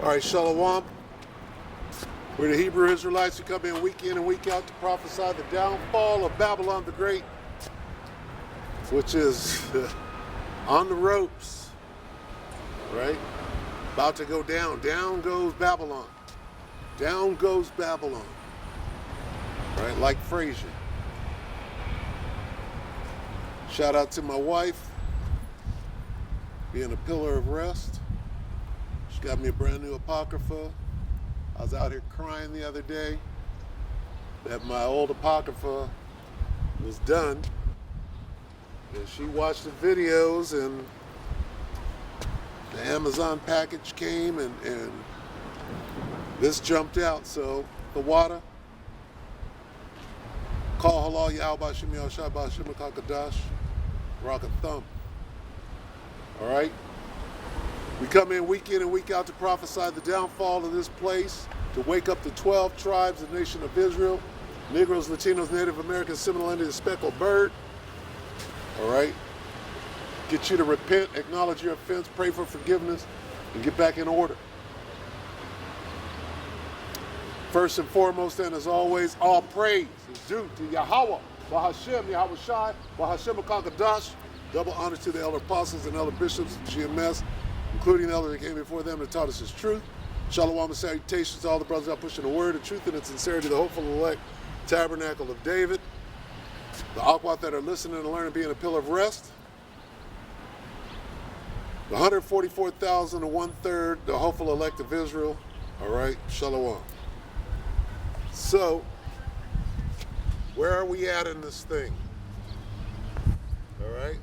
All right, Shalom. We're the Hebrew Israelites who come in and week out to prophesy the downfall of Babylon the Great, which is on the ropes, right? About to go down. Down goes Babylon. Down goes Babylon. Right, like Frasier. Shout out to my wife, being a pillar of rest. She got me a brand new Apocrypha. I was out here crying the other day that my old Apocrypha was done. And she watched the videos and the Amazon package came and this jumped out. So the water, call halal Yahweh Shem Yahshua B'Hashem Kakadash, rock a thumb. All right? We come in and week out to prophesy the downfall of this place, to wake up the 12 tribes of the nation of Israel, Negroes, Latinos, Native Americans, Seminole Indians, speckled bird. All right? Get you to repent, acknowledge your offense, pray for forgiveness, and get back in order. First and foremost, and as always, all praise is due to Yahweh, B'Hashem, Yahweh Shai, B'Hashem HaKadash. Double honor to the elder apostles and elder bishops of GMS, including the elder that came before them and taught us his truth. Shalom and salutations to all the brothers out pushing the word of truth and its sincerity, the hopeful elect tabernacle of David, the Akwat that are listening and learning, being a pillar of rest, the 144,000 and 1/3, the hopeful elect of Israel. All right, Shalom. So, where are we at in this thing? All right,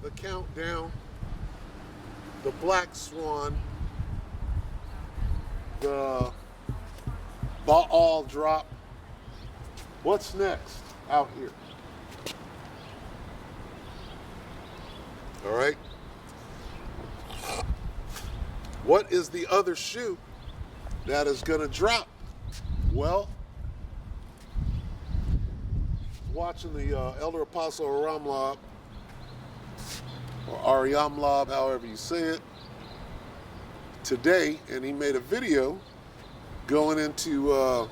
the countdown, the black swan, the Baal drop. What's next out here? All right. What is the other shoe that is going to drop? Well, watching the elder apostle Aram Lob, or Aryam Lob, however you say it, today, and he made a video going into a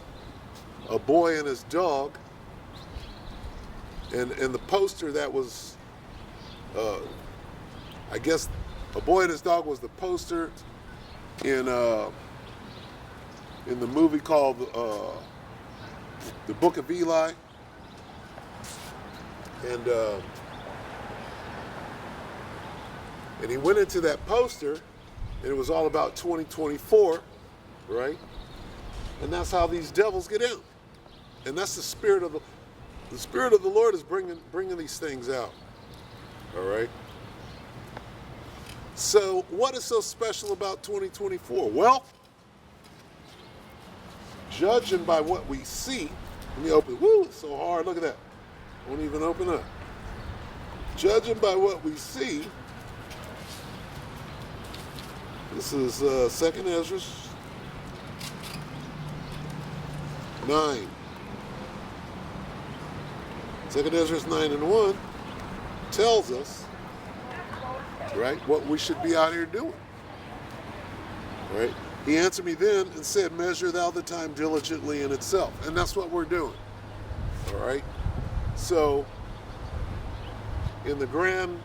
boy and his dog, and the poster that was, I guess, a boy and his dog was the poster in the movie called The Book of Eli, and he went into that poster, and it was all about 2024, right? And that's how these devils get out. And that's the spirit of the Lord is bringing these things out. All right. So what is so special about 2024? Well, judging by what we see, let me open. Woo, it's so hard. Look at that. Won't even open up. Judging by what we see, this is 2nd Ezra 9. 2nd Ezra 9:1 tells us, right, what we should be out here doing. Right? He answered me then and said, measure thou the time diligently in itself. And that's what we're doing. All right? So, in the grand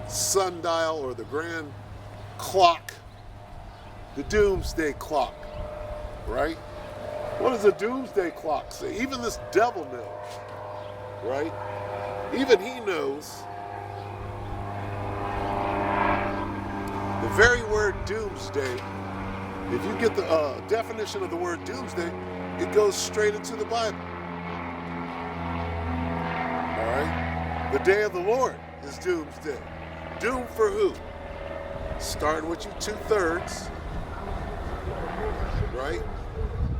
sundial, or the grand clock, the doomsday clock, right? What does the doomsday clock say? Even this devil knows, right? Even he knows the very word doomsday. If you get the definition of the word doomsday, it goes straight into the Bible. All right? The day of the Lord is doomsday. Doom for who? Starting with you 2/3, right?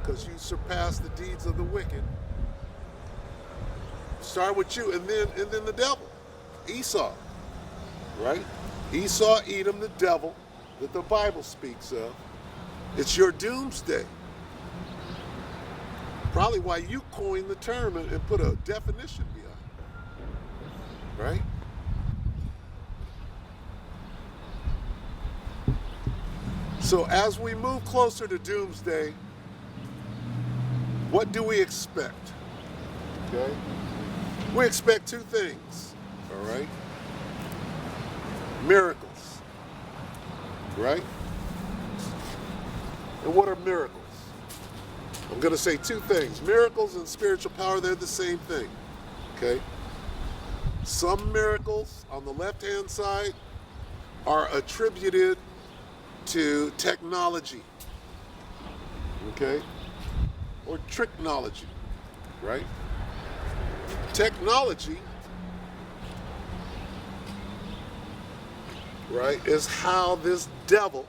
Because you surpass the deeds of the wicked. Start with you, and then the devil, Esau, right? Esau, Edom, the devil that the Bible speaks of. It's your doomsday. Probably why you coined the term and put a definition behind it, right? So as we move closer to doomsday, what do we expect? Okay? We expect two things, all right? Miracles, right? And what are miracles? I'm going to say two things. Miracles and spiritual power, they're the same thing, okay? Some miracles on the left-hand side are attributed to technology, okay? Or tricknology, right? Technology, right, is how this devil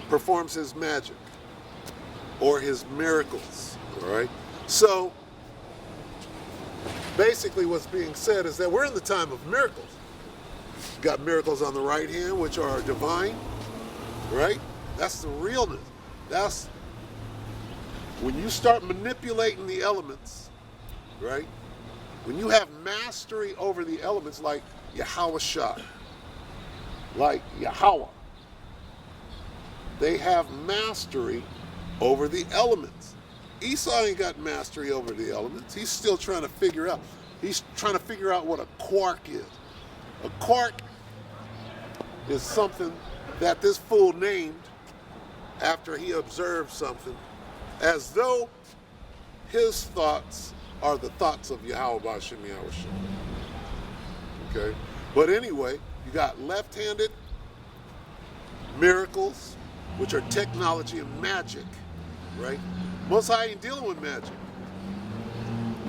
performs his magic or his miracles, all right? So, basically what's being said is that we're in the time of miracles. You've got miracles on the right hand, which are divine, right? That's the realness. That's when you start manipulating the elements, right? When you have mastery over the elements like Yahweh Shah, like Yahweh, they have mastery over the elements. Esau ain't got mastery over the elements. He's still trying to figure out. He's trying to figure out what a quark is. A quark is something that this fool named after he observed something, as though his thoughts are the thoughts of Yahweh B'Shem Yahushua. Okay? But anyway, you got left-handed miracles, which are technology and magic, right? Most High ain't dealing with magic.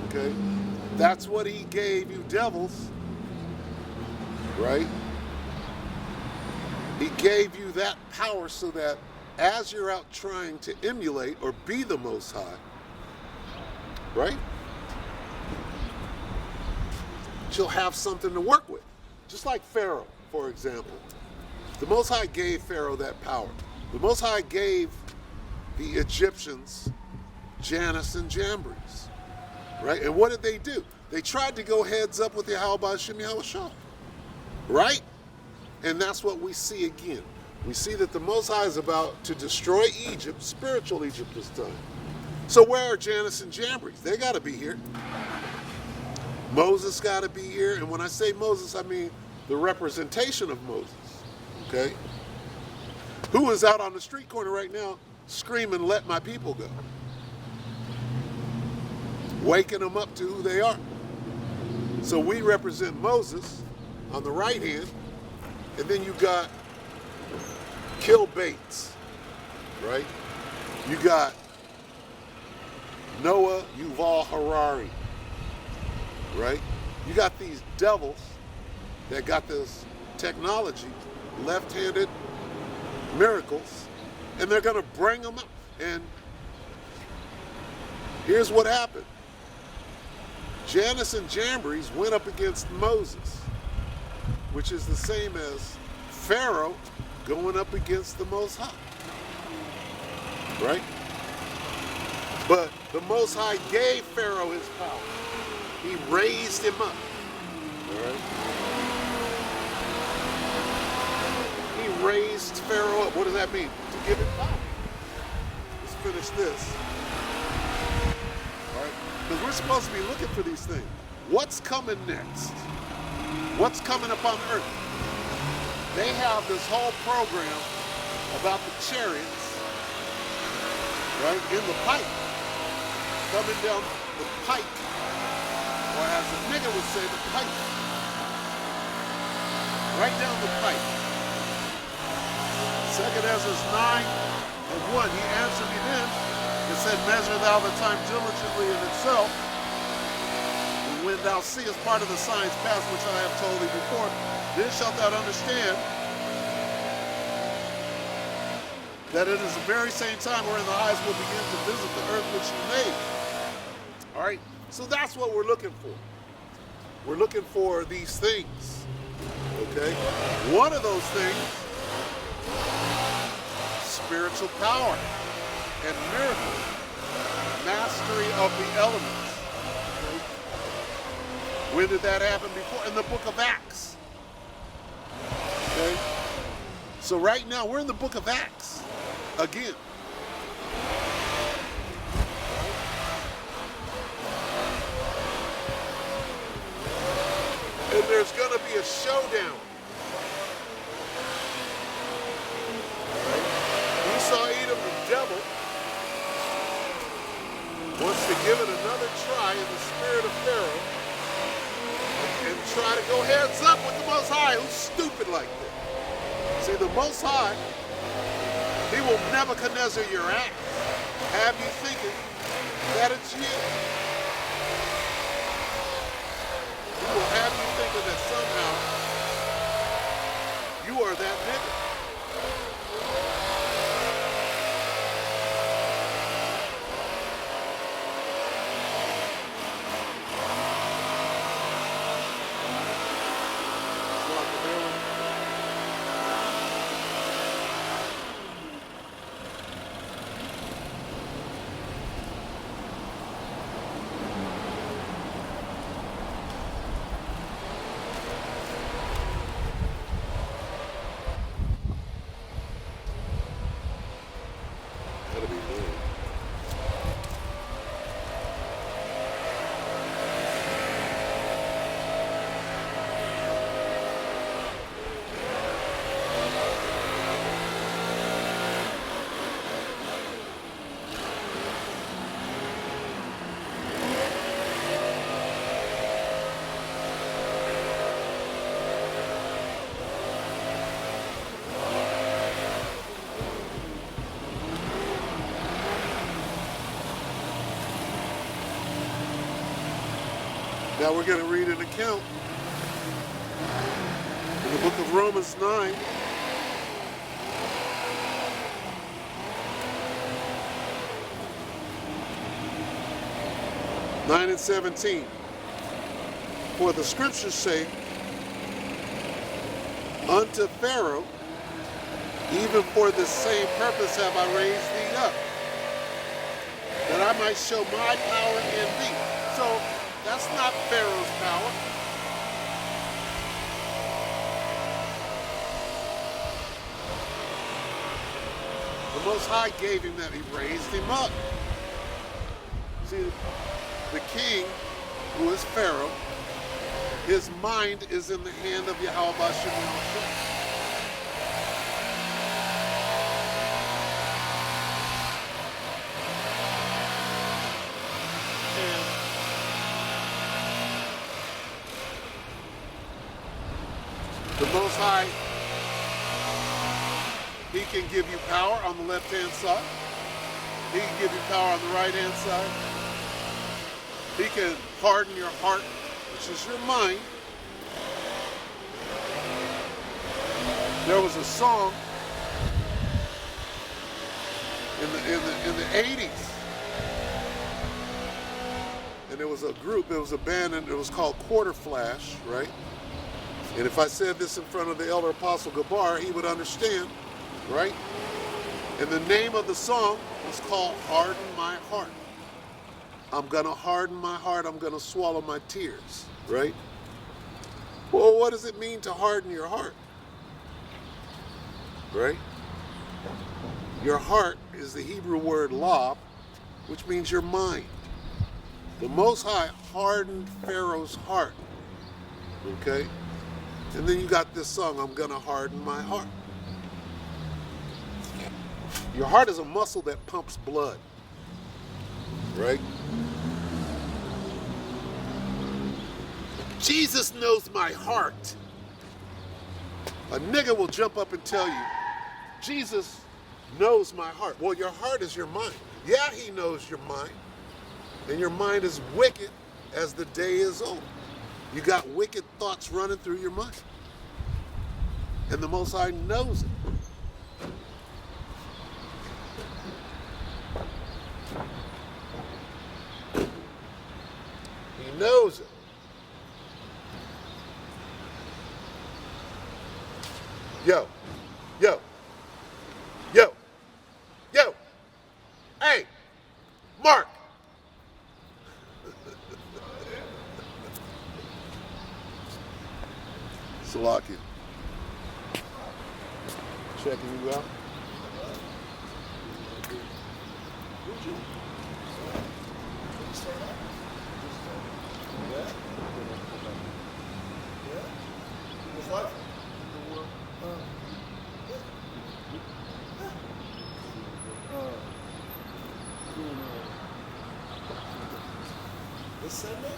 Okay? That's what he gave you devils, right? He gave you that power so that as you're out trying to emulate or be the Most High, right? You'll have something to work with. Just like Pharaoh, for example. The Most High gave Pharaoh that power. The Most High gave the Egyptians Jannes and Jambres, right? And what did they do? They tried to go heads up with Yahweh B'Shem Yahushua, right? And that's what we see again. We see that the Most High is about to destroy Egypt, spiritual Egypt this time. So where are Jannes and Jambres? They got to be here. Moses got to be here. And when I say Moses, I mean the representation of Moses, okay? Who is out on the street corner right now screaming, "Let my people go." Waking them up to who they are. So we represent Moses on the right hand, and then you got Kill Bates, right? You got Noah Yuval Harari, right? You got these devils that got this technology, left-handed miracles, and they're going to bring them up. And here's what happened. Jannes and Jambres went up against Moses, which is the same as Pharaoh going up against the Most High, right? But the Most High gave Pharaoh his power. He raised him up, all right? He raised Pharaoh up. What does that mean? To give him power. Let's finish this. All right? Because we're supposed to be looking for these things. What's coming next? What's coming upon earth? They have this whole program about the chariots, right, in the pipe, coming down the pike, or as the nigga would say, the pipe, right down the pipe. 2 Ezra 9:1, he answered me then, and said, "Measure thou the time diligently in itself, and when thou seest part of the signs past which I have told thee before, then shalt thou understand that it is the very same time wherein the eyes will begin to visit the earth which he made." All right? So that's what we're looking for. We're looking for these things. Okay? One of those things, spiritual power and miracles, mastery of the elements. Okay? When did that happen before? In the book of Acts. Okay? So right now, we're in the book of Acts again. And there's going to be a showdown. Esau, Edom, the devil, wants to give it another try in the spirit of Pharaoh and try to go heads up with the Most High, who's stupid like this. See, the Most High, he will Nebuchadnezzar your ass, have you thinking that it's you. He will have you thinking that somehow you are that nigga. That'll be weird. Now we're going to read an account in the book of Romans 9. (9 and 17). For the scriptures say, unto Pharaoh, even for this same purpose have I raised thee up, that I might show my power in thee. So that's not Pharaoh's power. The Most High gave him that. He raised him up. See, the king, who is Pharaoh, his mind is in the hand of Yahweh Bashem. The Most High, he can give you power on the left-hand side. He can give you power on the right-hand side. He can harden your heart, which is your mind. There was a song in the 80s, and it was a group, it was a band, and it was called Quarter Flash, right? And if I said this in front of the elder apostle Gabar, he would understand, right? And the name of the song was called Harden My Heart. I'm going to harden my heart. I'm going to swallow my tears, right? Well, what does it mean to harden your heart? Right? Your heart is the Hebrew word lob, which means your mind. The Most High hardened Pharaoh's heart, okay? And then you got this song, I'm gonna harden my heart. Your heart is a muscle that pumps blood, right? Jesus knows my heart. A nigga will jump up and tell you, Jesus knows my heart. Well, your heart is your mind. Yeah, he knows your mind. And your mind is wicked as the day is old. You got wicked thoughts running through your mind. And the Most High knows it. He knows it. Yo, yo, yo, yo, hey, Mark. Salakia. checking you out. Would you? Start out? Yeah? Yeah? With what? This Sunday?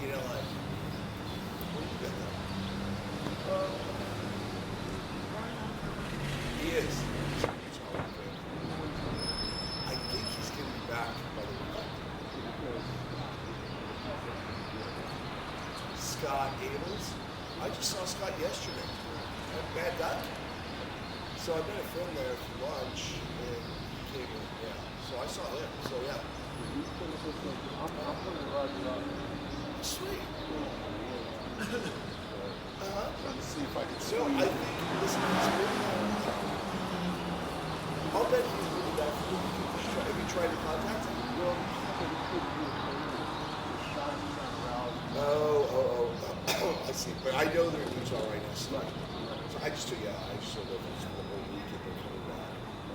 You know, like, what do you got there? He is. I think he's going to be back by the weekend. Scott Abels. I just saw Scott yesterday at Bad Duck. So I met a friend there for lunch and he came in. Yeah. So I saw him. So yeah. Sweet. Trying to see if I can So see I think this is good. I'll bet he's really bad for you. Have you tried to contact him? Oh, I see. But I know they're in Utah right now. So I just don't know if it's for the whole weekend they're coming back.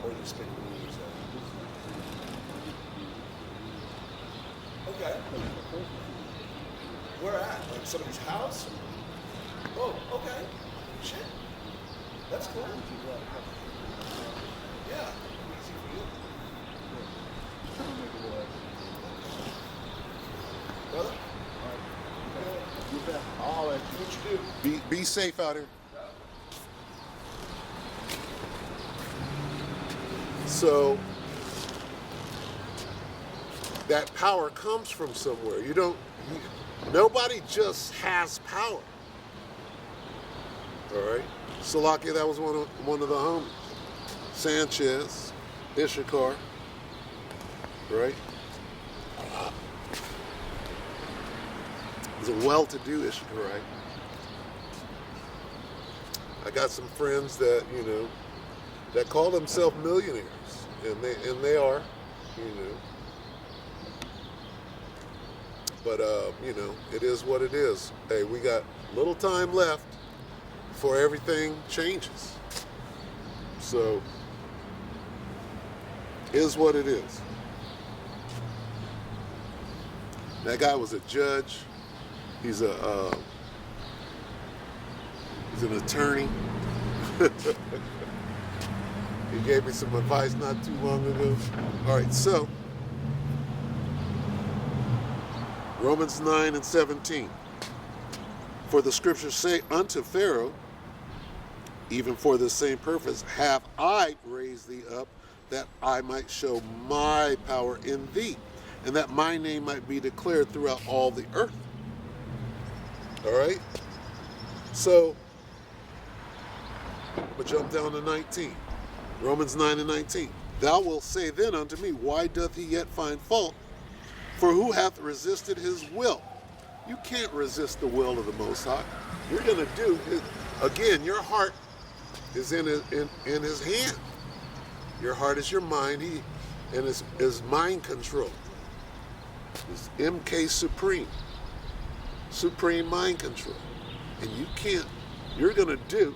Or they're spending New Year's there. Okay. Where at? Like somebody's house? Oh, okay. Shit. That's cool. Yeah. Easy for you. Brother? I'll let Do what you do. Be safe out here. So that power comes from somewhere. Nobody just has power. All right. Salakia, that was one of the homies. Sanchez, Ishikar, right? He's a well-to-do Ishikarite. I got some friends that that call themselves millionaires, and they are, But it is what it is. Hey, we got little time left before everything changes. So, is what it is. That guy was a judge. He's an attorney. He gave me some advice not too long ago. All right, so Romans 9:17. For the scriptures say unto Pharaoh, even for the same purpose have I raised thee up, that I might show my power in thee, and that my name might be declared throughout all the earth. All right? So, we'll jump down to 19. Romans 9:19. Thou wilt say then unto me, why doth he yet find fault? For who hath resisted his will? You can't resist the will of the Most High. You're going to do his, again, your heart is in his hand. Your heart is your mind. And his mind control. It's MK Supreme. Supreme mind control. And you're going to do,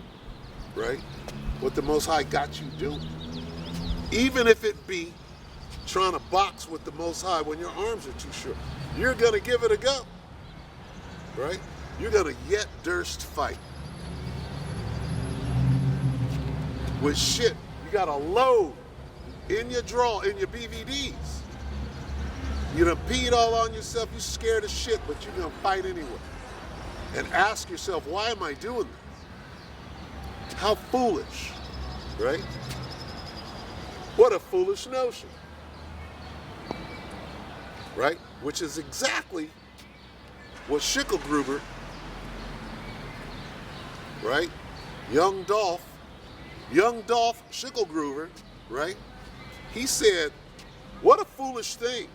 right, what the Most High got you doing. Even if it be trying to box with the Most High when your arms are too short. You're going to give it a go. Right? You're going to yet durst fight. With shit, you got a load in your drawer, in your BVDs. You done peed all on yourself, you scared of shit, but you're going to fight anyway. And ask yourself, why am I doing this? How foolish, right? What a foolish notion. Right? Which is exactly what Schicklgruber, right? Young Dolph Schicklgruber, right? He said, what a foolish thing.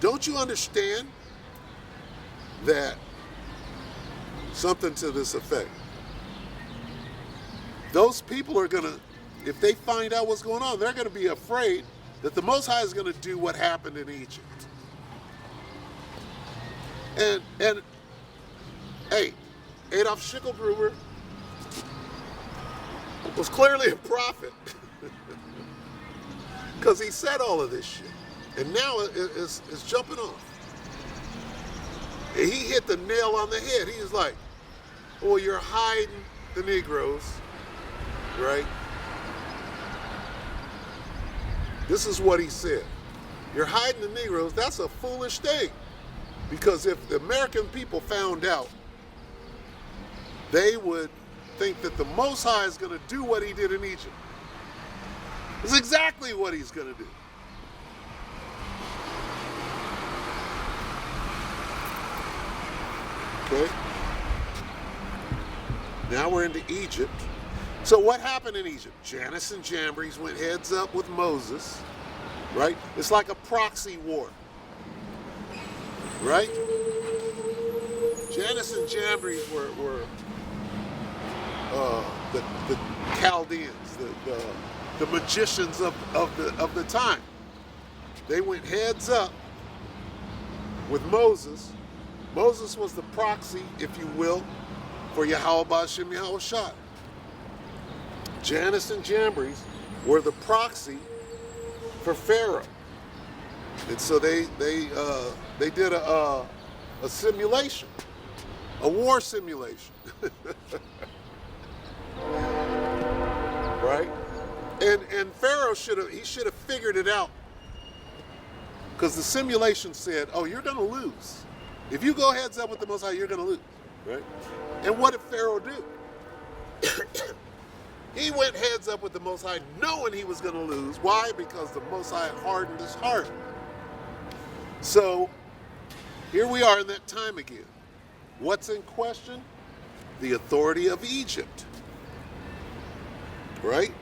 Don't you understand that something to this effect? Those people are going to, if they find out what's going on, they're going to be afraid that the Most High is going to do what happened in Egypt. And hey, Adolf Schicklgruber was clearly a prophet because he said all of this shit. And now it's jumping off. And he hit the nail on the head. He was like, well, you're hiding the Negroes, right? This is what he said. You're hiding the Negroes. That's a foolish thing. Because if the American people found out, they would think that the Most High is going to do what he did in Egypt. It's exactly what he's going to do. Okay? Now we're into Egypt. So what happened in Egypt? Jannes and Jambres went heads up with Moses, right? It's like a proxy war, right? Jannes and Jambres were the Chaldeans, the magicians of the time. They went heads up with Moses. Moses was the proxy, if you will, for Yahweh Ba'Shem Yahweh Shai. Jannes and Jambres were the proxy for Pharaoh, and so they did a simulation, a war simulation, right? And Pharaoh should have figured it out, because the simulation said, "Oh, you're going to lose. If you go heads up with the Most High, you're going to lose." Right? And what did Pharaoh do? He went heads up with the Most High knowing he was going to lose. Why? Because the Most High hardened his heart. So here we are in that time again. What's in question? The authority of Egypt. Right?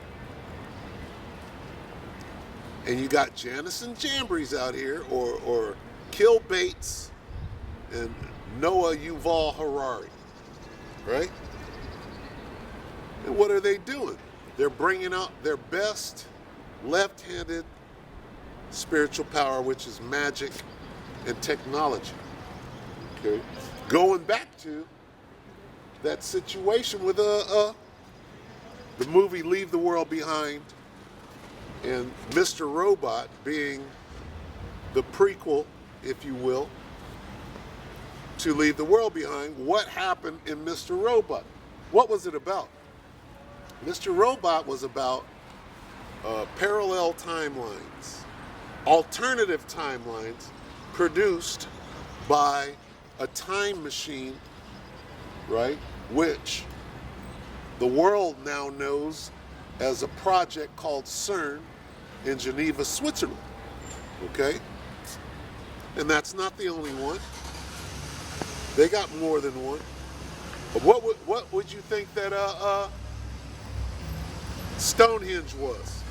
And you got Jannes and Jambres out here, or Kill Bates and Noah Yuval Harari. Right? And what are they doing? They're bringing out their best left-handed spiritual power, which is magic and technology. Okay? Going back to that situation with the movie Leave the World Behind, and Mr. Robot being the prequel, if you will, to Leave the World Behind. What happened in Mr. Robot? What was it about? Mr. Robot was about parallel timelines, alternative timelines produced by a time machine, right? Which the world now knows as a project called CERN in Geneva, Switzerland. Okay? And that's not the only one. They got more than one. But what would you think that Stonehenge was?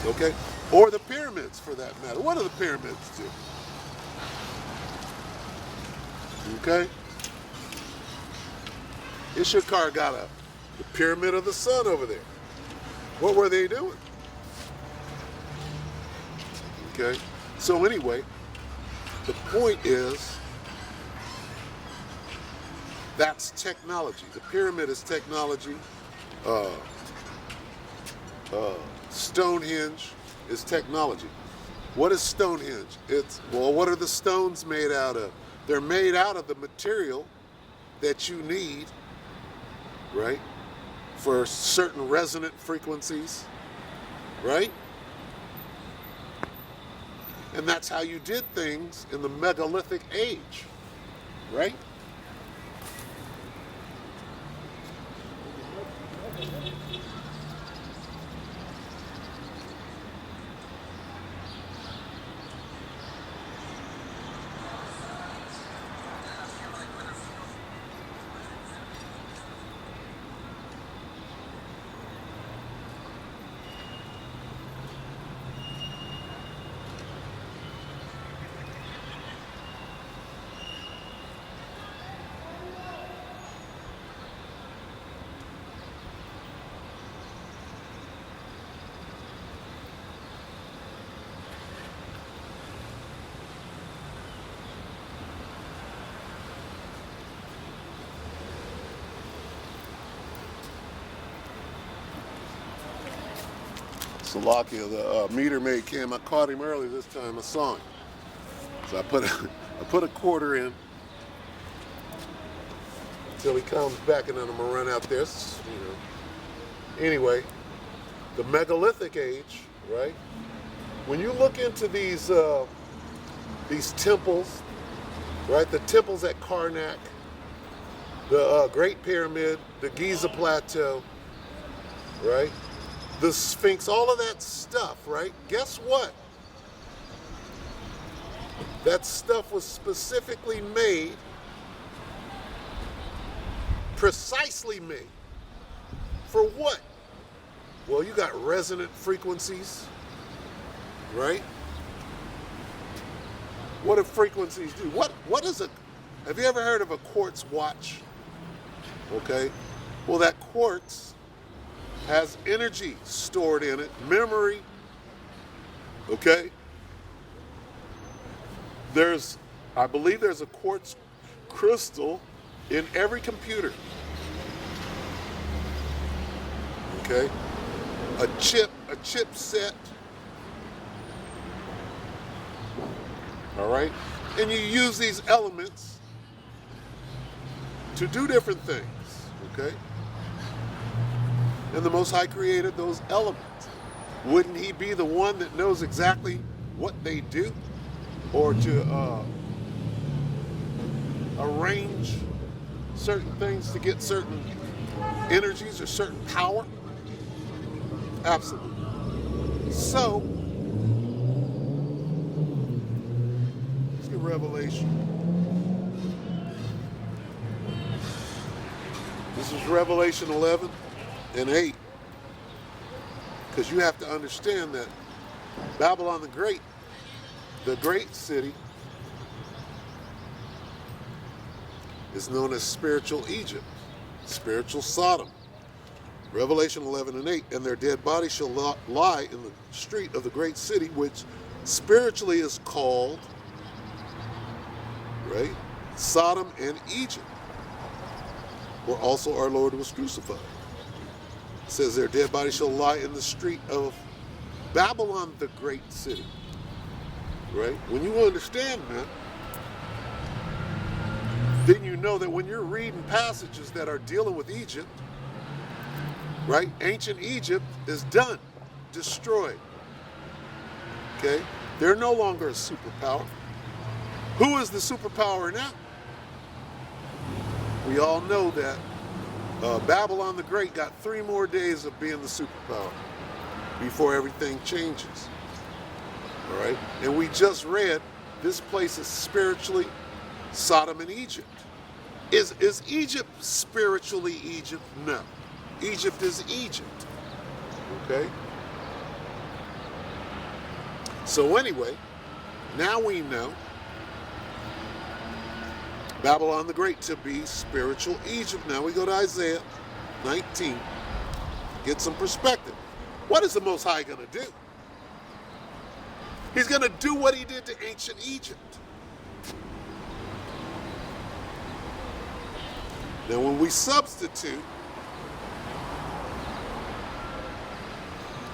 Okay? Or the pyramids, for that matter. What do the pyramids do? Okay? Issachar got the Pyramid of the Sun over there. What were they doing? Okay? So anyway, the point is, that's technology. The pyramid is technology. Stonehenge is technology. What is Stonehenge? What are the stones made out of? They're made out of the material that you need, right, for certain resonant frequencies, right? And that's how you did things in the megalithic age, right? Salakia, the meter maid came. I caught him early this time. I saw him. So I put a quarter in until he comes back, and then I'm gonna run out there. Anyway, the megalithic age, right? When you look into these temples, right? The temples at Karnak, the Great Pyramid, the Giza Plateau, right? The Sphinx, all of that stuff, right? Guess what? That stuff was specifically made, precisely made. For what? Well, you got resonant frequencies, right? What do frequencies do? What is have you ever heard of a quartz watch? Okay. Well, that quartz has energy stored in it, memory. Okay. I believe there's a quartz crystal in every computer. Okay. A chipset. All right. And you use these elements to do different things. Okay. And the Most High created those elements. Wouldn't he be the one that knows exactly what they do? Or to arrange certain things to get certain energies or certain power? Absolutely. So, let's get Revelation. This is Revelation 11 and 8. Because you have to understand that Babylon the Great city, is known as spiritual Egypt, spiritual Sodom. Revelation 11 and 8, and their dead bodies shall lie in the street of the great city, which spiritually is called, right, Sodom and Egypt, where also our Lord was crucified. It says their dead bodies shall lie in the street of Babylon the great city. Right? When you understand that, then you know that when you're reading passages that are dealing with Egypt, right? Ancient Egypt is done, destroyed. Okay? They're no longer a superpower. Who is the superpower now? We all know that Babylon the Great got 3 more days of being the superpower before everything changes. All right? And we just read this place is spiritually Sodom and Egypt. Is Egypt spiritually Egypt? No. Egypt is Egypt. Okay? So anyway, now we know Babylon the Great to be spiritual Egypt. Now we go to Isaiah 19, get some perspective. What is the Most High going to do? He's going to do what he did to ancient Egypt. Now when we substitute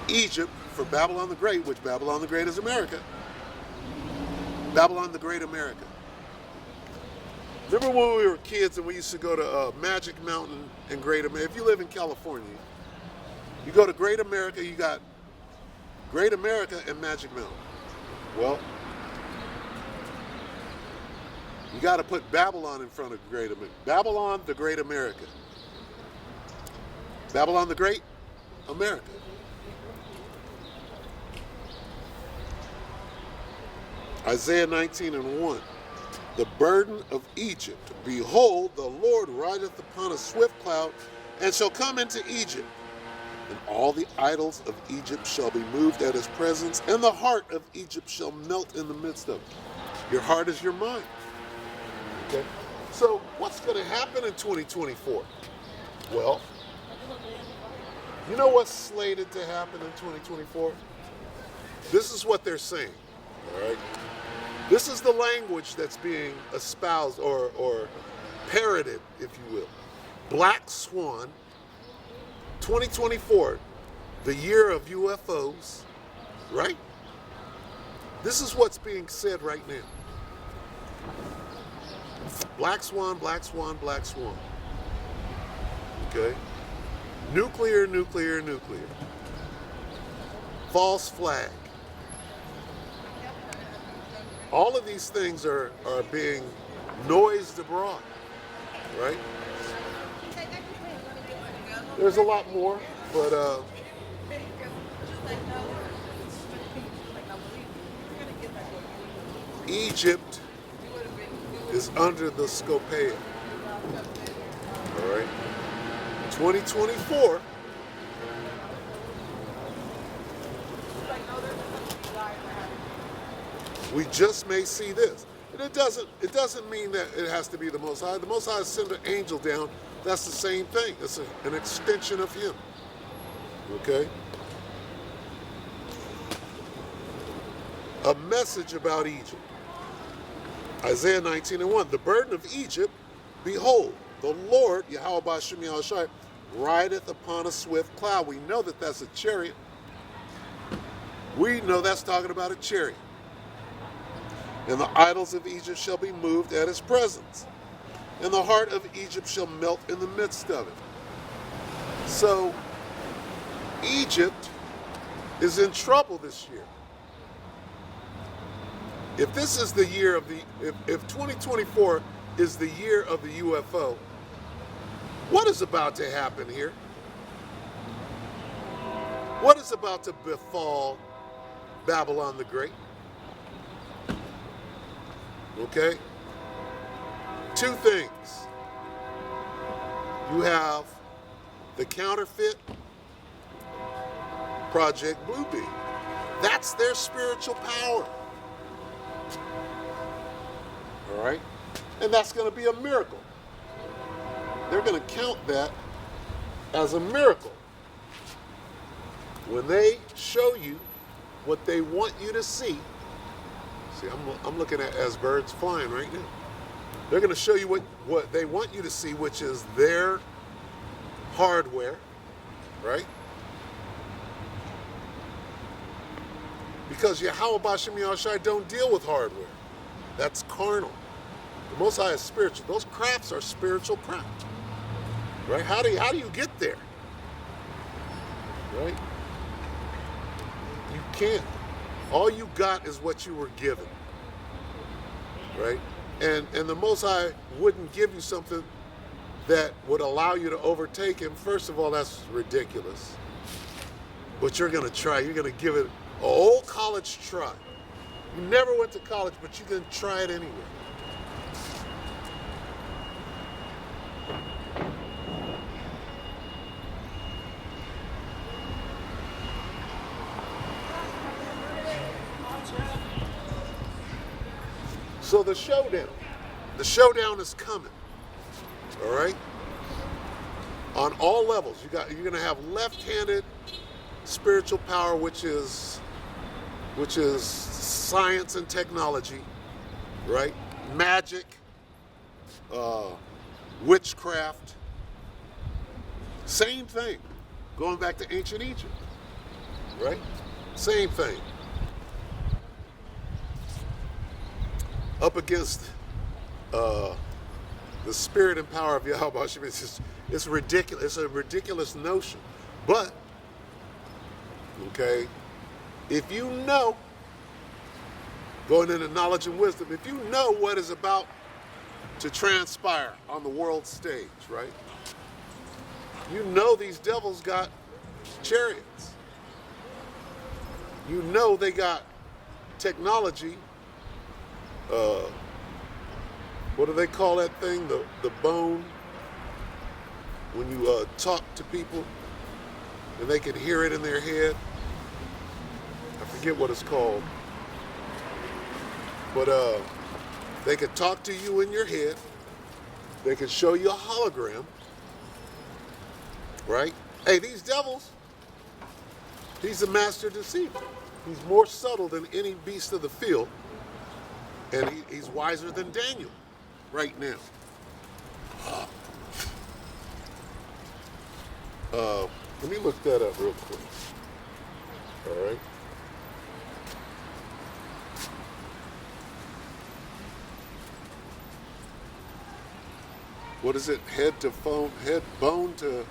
Egypt for Babylon the Great, which Babylon the Great is America, Babylon the Great America. Remember when we were kids and we used to go to Magic Mountain and Great America? If you live in California, you go to Great America, you got Great America and Magic Mountain. Well, you got to put Babylon in front of Great America. Babylon the Great America. Babylon the Great America. Isaiah 19 and 1. The burden of Egypt. Behold, the Lord rideth upon a swift cloud, and shall come into Egypt. And all the idols of Egypt shall be moved at his presence, and the heart of Egypt shall melt in the midst of it. Your heart is your mind. Okay? So what's going to happen in 2024? Well, you know what's slated to happen in 2024? This is what they're saying. All right? This is the language that's being espoused or parroted, if you will. Black Swan 2024 the year of UFOs, right? This is what's being said right now. Black swan, black swan, black swan. Okay? Nuclear, nuclear, nuclear. False flag. All of these things are being noised abroad, right? There's a lot more, but Egypt is under the Scopeia. All right. 2024. We just may see this. And it doesn't mean that it has to be the Most High. The Most High sent an angel down. That's the same thing. It's an extension of him. Okay? A message about Egypt. Isaiah 19:1. The burden of Egypt, behold, the Lord, Yahweh Ba'ashem Yahushai, rideth upon a swift cloud. We know that that's a chariot. We know that's talking about a chariot. And the idols of Egypt shall be moved at his presence. And the heart of Egypt shall melt in the midst of it. So, Egypt is in trouble this year. If this is the year of if 2024 is the year of the UFO, what is about to happen here? What is about to befall Babylon the Great? Okay? Two things. You have the counterfeit Project Bluebeam. That's their spiritual power. All right? And that's going to be a miracle. They're going to count that as a miracle. When they show you what they want you to see, see, I'm looking at as birds flying right now. They're going to show you what they want you to see, which is their hardware, right? Because Yahweh Ba'ashem Yahushai don't deal with hardware. That's carnal. The Most High is spiritual. Those crafts are spiritual crafts, right? How do you get there, right? You can't. All you got is what you were given, right? And the Most High wouldn't give you something that would allow you to overtake him. First of all, that's ridiculous. But you're going to try. You're going to give it an old college try. You never went to college, but you can try it anyway. So the showdown is coming. All right? On all levels. You're going to have left-handed spiritual power, which is science and technology, right? Magic, witchcraft, same thing. Going back to ancient Egypt, right? Same thing. Up against the spirit and power of Yahweh. It's ridiculous. It's a ridiculous notion. But, okay, if you know, going into knowledge and wisdom, if you know what is about to transpire on the world stage, right? You know these devils got chariots. You know they got technology. What do they call that thing? The bone? When you talk to people and they can hear it in their head. I forget what it's called. But they can talk to you in your head. They can show you a hologram. Right? Hey, these devils, he's a master deceiver. He's more subtle than any beast of the field. And he's wiser than Daniel right now. Let me look that up real quick. All right. What is it? Head to phone, head bone to.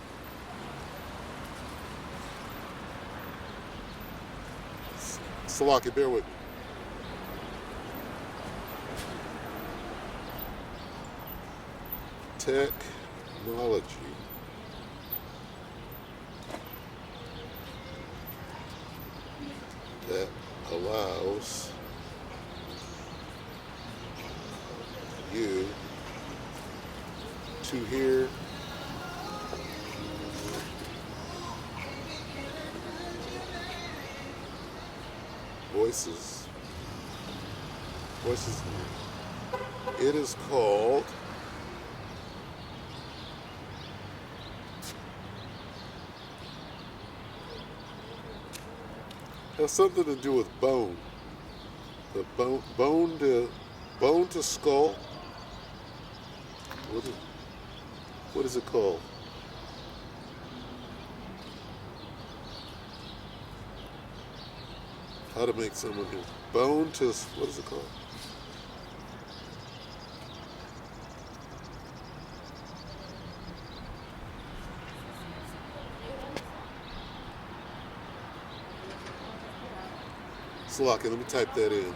Salaki, bear with me. Technology that allows you to hear voices. It is called has something to do with bone. The bone to skull. What is it called? How to make someone hear bone to what is it called? Salaki, let me type that in.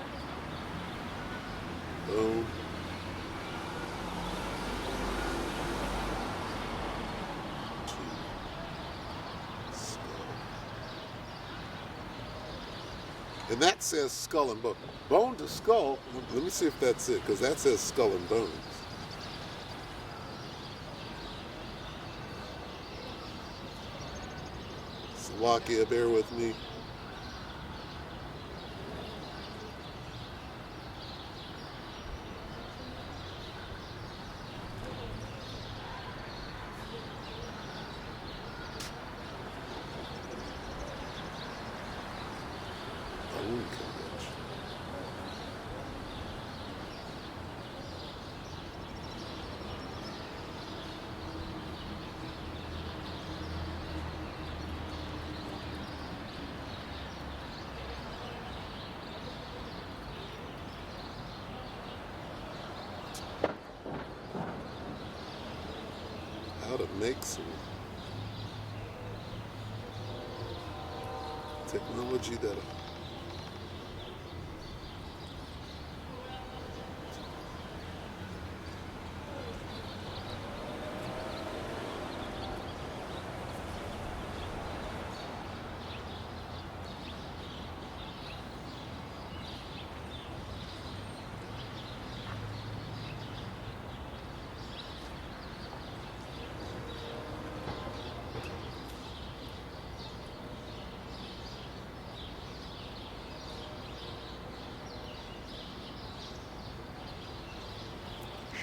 Bone to skull. And that says skull and bone. Bone to skull, let me see if that's it, because that says skull and bones. Salakia, bear with me. How to make some technology that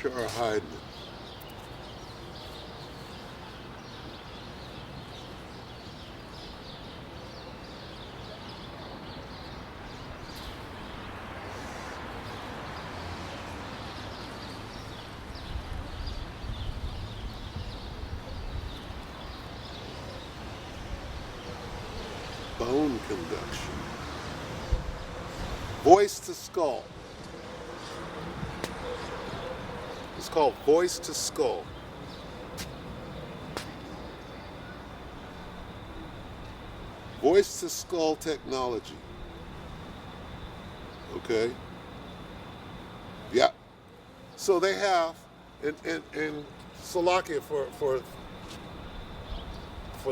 sure are hiding it. Bone conduction. Voice to skull. It's called voice to skull. Voice to skull technology. Okay? Yeah. So they have, and Salakia for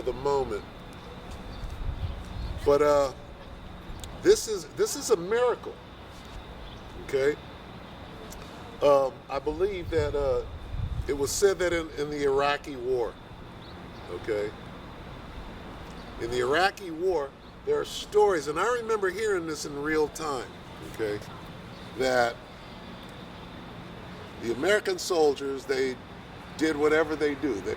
the moment. But this is a miracle. Okay? I believe that it was said that in the Iraqi war, okay? In the Iraqi war, there are stories, and I remember hearing this in real time, okay? That the American soldiers, they did whatever they do. They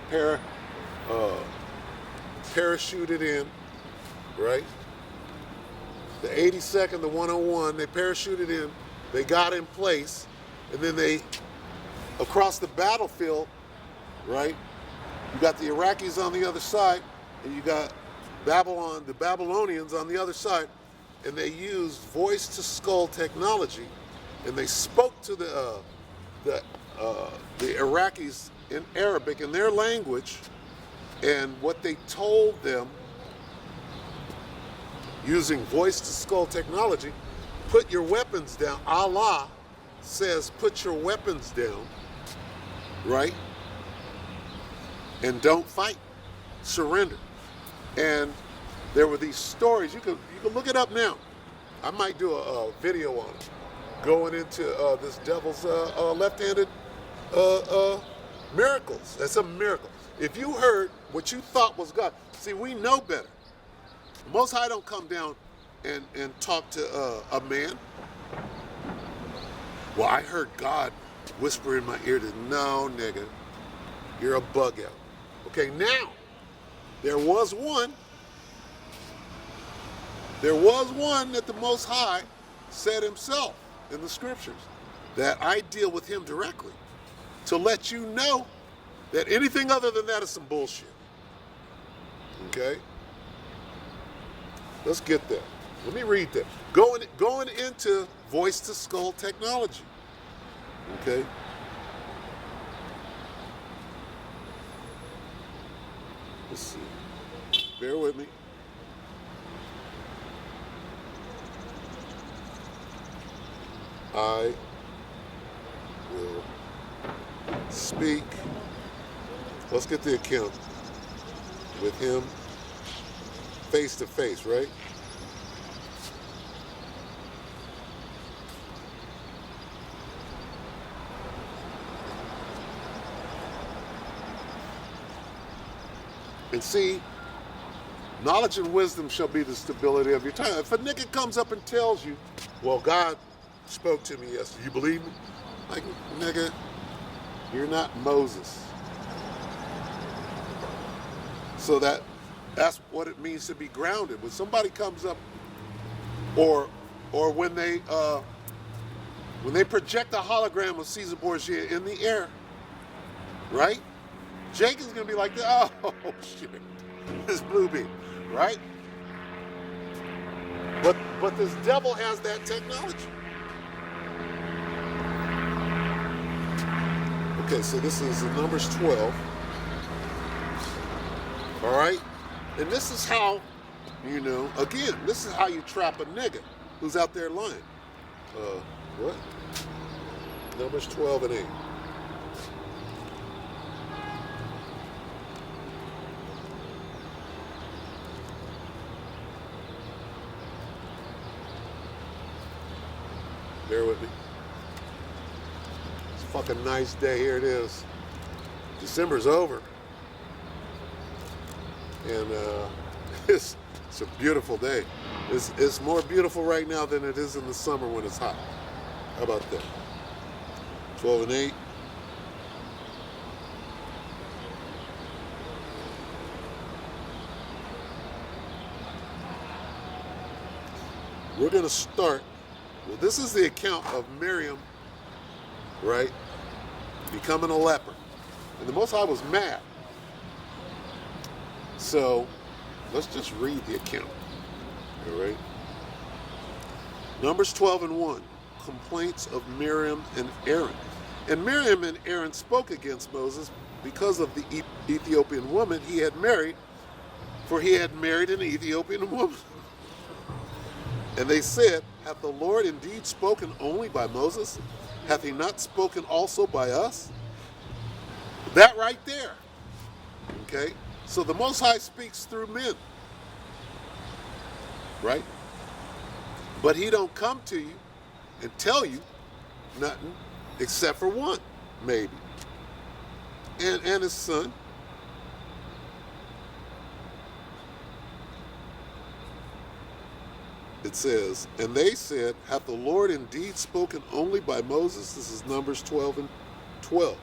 parachuted in, right? The 82nd, the 101, they parachuted in, they got in place, and then they, across the battlefield, right? You got the Iraqis on the other side, and you got Babylon, the Babylonians on the other side, and they used voice-to-skull technology, and they spoke to the Iraqis in Arabic, in their language, and what they told them using voice-to-skull technology, put your weapons down. Allah says, put your weapons down, right? And don't fight. Surrender. And there were these stories. You can look it up now. I might do a video on it, going into this devil's left-handed miracles. That's a miracle. If you heard what you thought was God, see, we know better. Most High don't come down and talk to a man. Well, I heard God whisper in my ear that, no, nigga, you're a bug out. Okay, now, there was one that the Most High said himself in the scriptures, that I deal with him directly to let you know that anything other than that is some bullshit. Okay? Let's get that. Let me read that. Going into voice-to-skull technology. Okay? Let's see. Bear with me. I will speak. Let's get the account with him face to face, right? And see, knowledge and wisdom shall be the stability of your time. If a nigga comes up and tells you, well, God spoke to me yesterday, you believe me? Like, nigga, you're not Moses. So that's what it means to be grounded. When somebody comes up, or when they project a hologram of Caesar Borgia in the air, right? Jake is gonna be like, oh shit, this blue beam, right? But this devil has that technology. Okay, so this is Numbers 12. All right? And this is how, again, this is how you trap a nigga who's out there lying. What? Numbers 12 and 8. Bear with me. It's a fucking nice day. Here it is. December's over. And it's a beautiful day. It's more beautiful right now than it is in the summer when it's hot. How about that? 12 and 8. We're going to start. Well, this is the account of Miriam, right, becoming a leper. And the Most High was mad. So, let's just read the account. All right? Numbers 12 and 1. Complaints of Miriam and Aaron. And Miriam and Aaron spoke against Moses because of the Ethiopian woman he had married, for he had married an Ethiopian woman. And they said, hath the Lord indeed spoken only by Moses? Hath he not spoken also by us? That right there. Okay? So the Most High speaks through men. Right? But he don't come to you and tell you nothing except for one, maybe. And his son. It says, and they said, hath the Lord indeed spoken only by Moses? This is Numbers 12 and 12.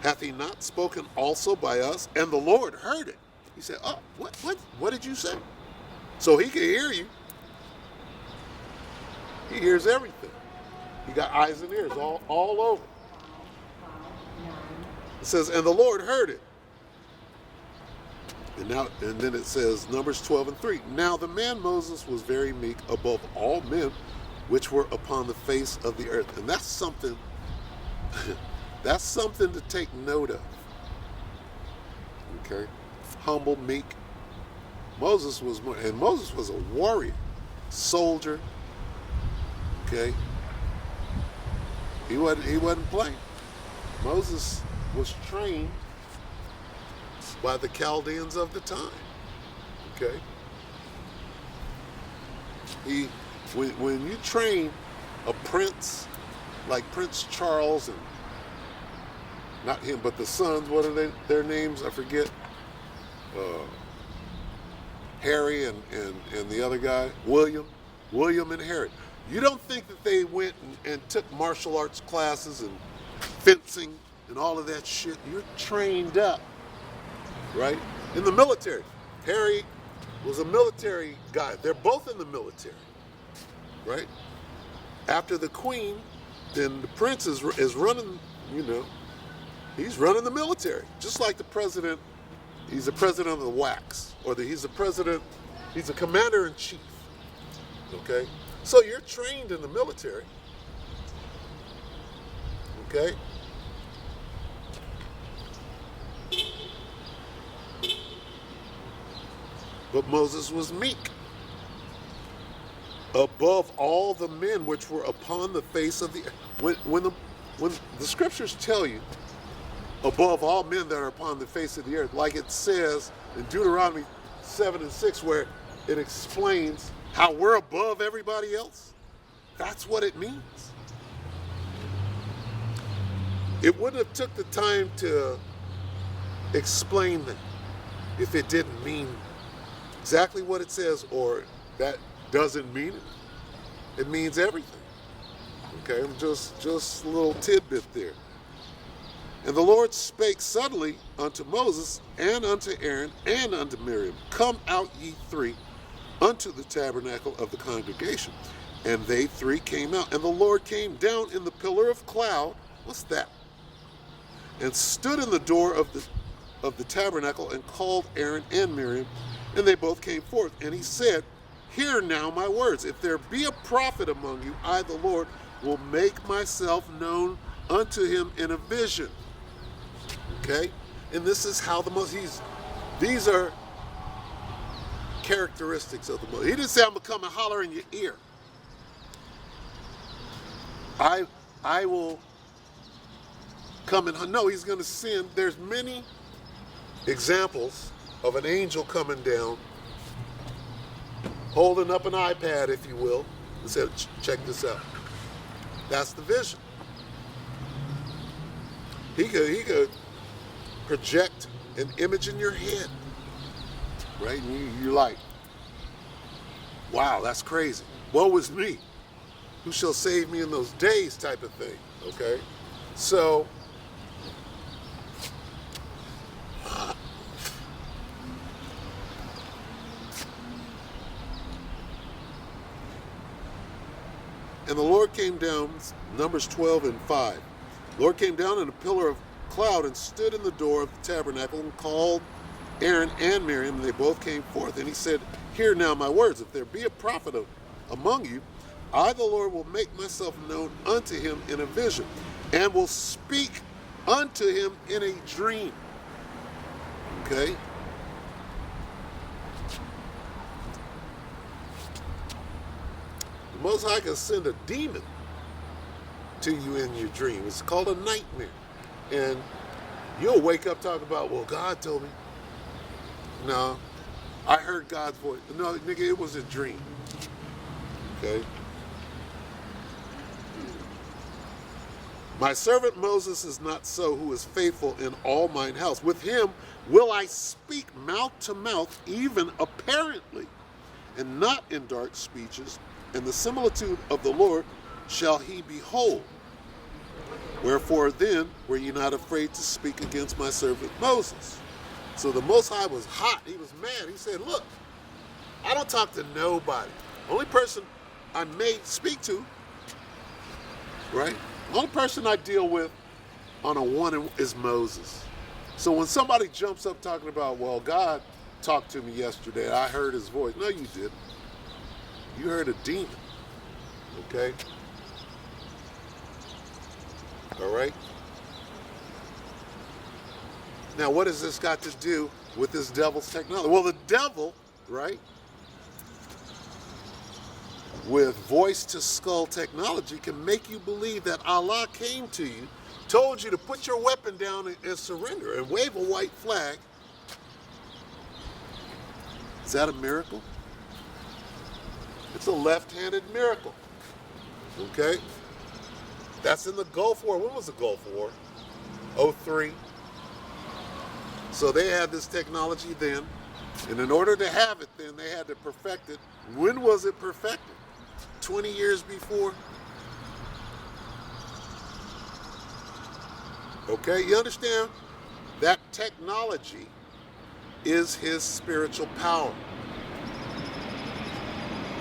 Hath he not spoken also by us? And the Lord heard it. He said, oh, what did you say? So he can hear you. He hears everything. He got eyes and ears all over. It says, and the Lord heard it. And then it says, Numbers 12:3. Now the man Moses was very meek above all men which were upon the face of the earth. And that's something, that's something to take note of. Okay? Humble, meek. Moses was a warrior, soldier. Okay? He wasn't playing. Moses was trained by the Chaldeans of the time. Okay? When you train a prince like Prince Charles, and not him, but the sons, what are their names? I forget. Harry and the other guy, William and Harry. You don't think that they went and took martial arts classes and fencing and all of that shit. You're trained up, right? In the military. Harry was a military guy. They're both in the military, right? After the queen, then the prince is running, he's running the military. Just like the president, he's the president of the wax, or he's a commander-in-chief, okay? So you're trained in the military, okay? But Moses was meek above all the men which were upon the face of the earth. When the scriptures tell you above all men that are upon the face of the earth, like it says in Deuteronomy 7:6, where it explains how we're above everybody else, that's what it means. It wouldn't have took the time to explain that if it didn't mean exactly what it says, or that doesn't mean it. It means everything. Okay, just a little tidbit there. And the Lord spake suddenly unto Moses, and unto Aaron, and unto Miriam, Come out ye three unto the tabernacle of the congregation. And they three came out. And the Lord came down in the pillar of cloud. What's that? And stood in the door of the tabernacle, and called Aaron and Miriam, and they both came forth. And he said, Hear now my words. If there be a prophet among you, I, the Lord, will make myself known unto him in a vision. Okay? And this is how these are characteristics of the Most. He didn't say, I'm going to come and holler in your ear. I will come and, no, he's going to send. There's many examples of an angel coming down, holding up an iPad, if you will, and said, check this out. That's the vision. He could project an image in your head, right? And you're like, wow, that's crazy. Woe is me. Who shall save me in those days, type of thing, okay? So, and the Lord came down, Numbers 12:5. The Lord came down in a pillar of cloud and stood in the door of the tabernacle and called Aaron and Miriam, and they both came forth. And he said, Hear now my words. If there be a prophet among you, I, the Lord, will make myself known unto him in a vision, and will speak unto him in a dream. Okay? The Most High can send a demon to you in your dream. It's called a nightmare. And you'll wake up talking about, well, God told me. No, I heard God's voice. No, nigga, it was a dream. Okay? My servant Moses is not so, who is faithful in all mine house. With him will I speak mouth to mouth, even apparently, and not in dark speeches. And the similitude of the Lord shall he behold. Wherefore then were ye not afraid to speak against my servant Moses? So the Most High was hot. He was mad. He said, look, I don't talk to nobody. Only person I may speak to, right? The only person I deal with on a one is Moses. So when somebody jumps up talking about, well, God talked to me yesterday. I heard his voice. No, you didn't. You heard a demon. Okay? All right? Now, what has this got to do with this devil's technology? Well, the devil, right, with voice to skull technology can make you believe that Allah came to you, told you to put your weapon down and surrender and wave a white flag. Is that a miracle? It's a left-handed miracle. Okay? That's in the Gulf War. When was the Gulf War? 03. So they had this technology then, and in order to have it then, they had to perfect it. When was it perfected? 20 years before? Okay, you understand? That technology is his spiritual power.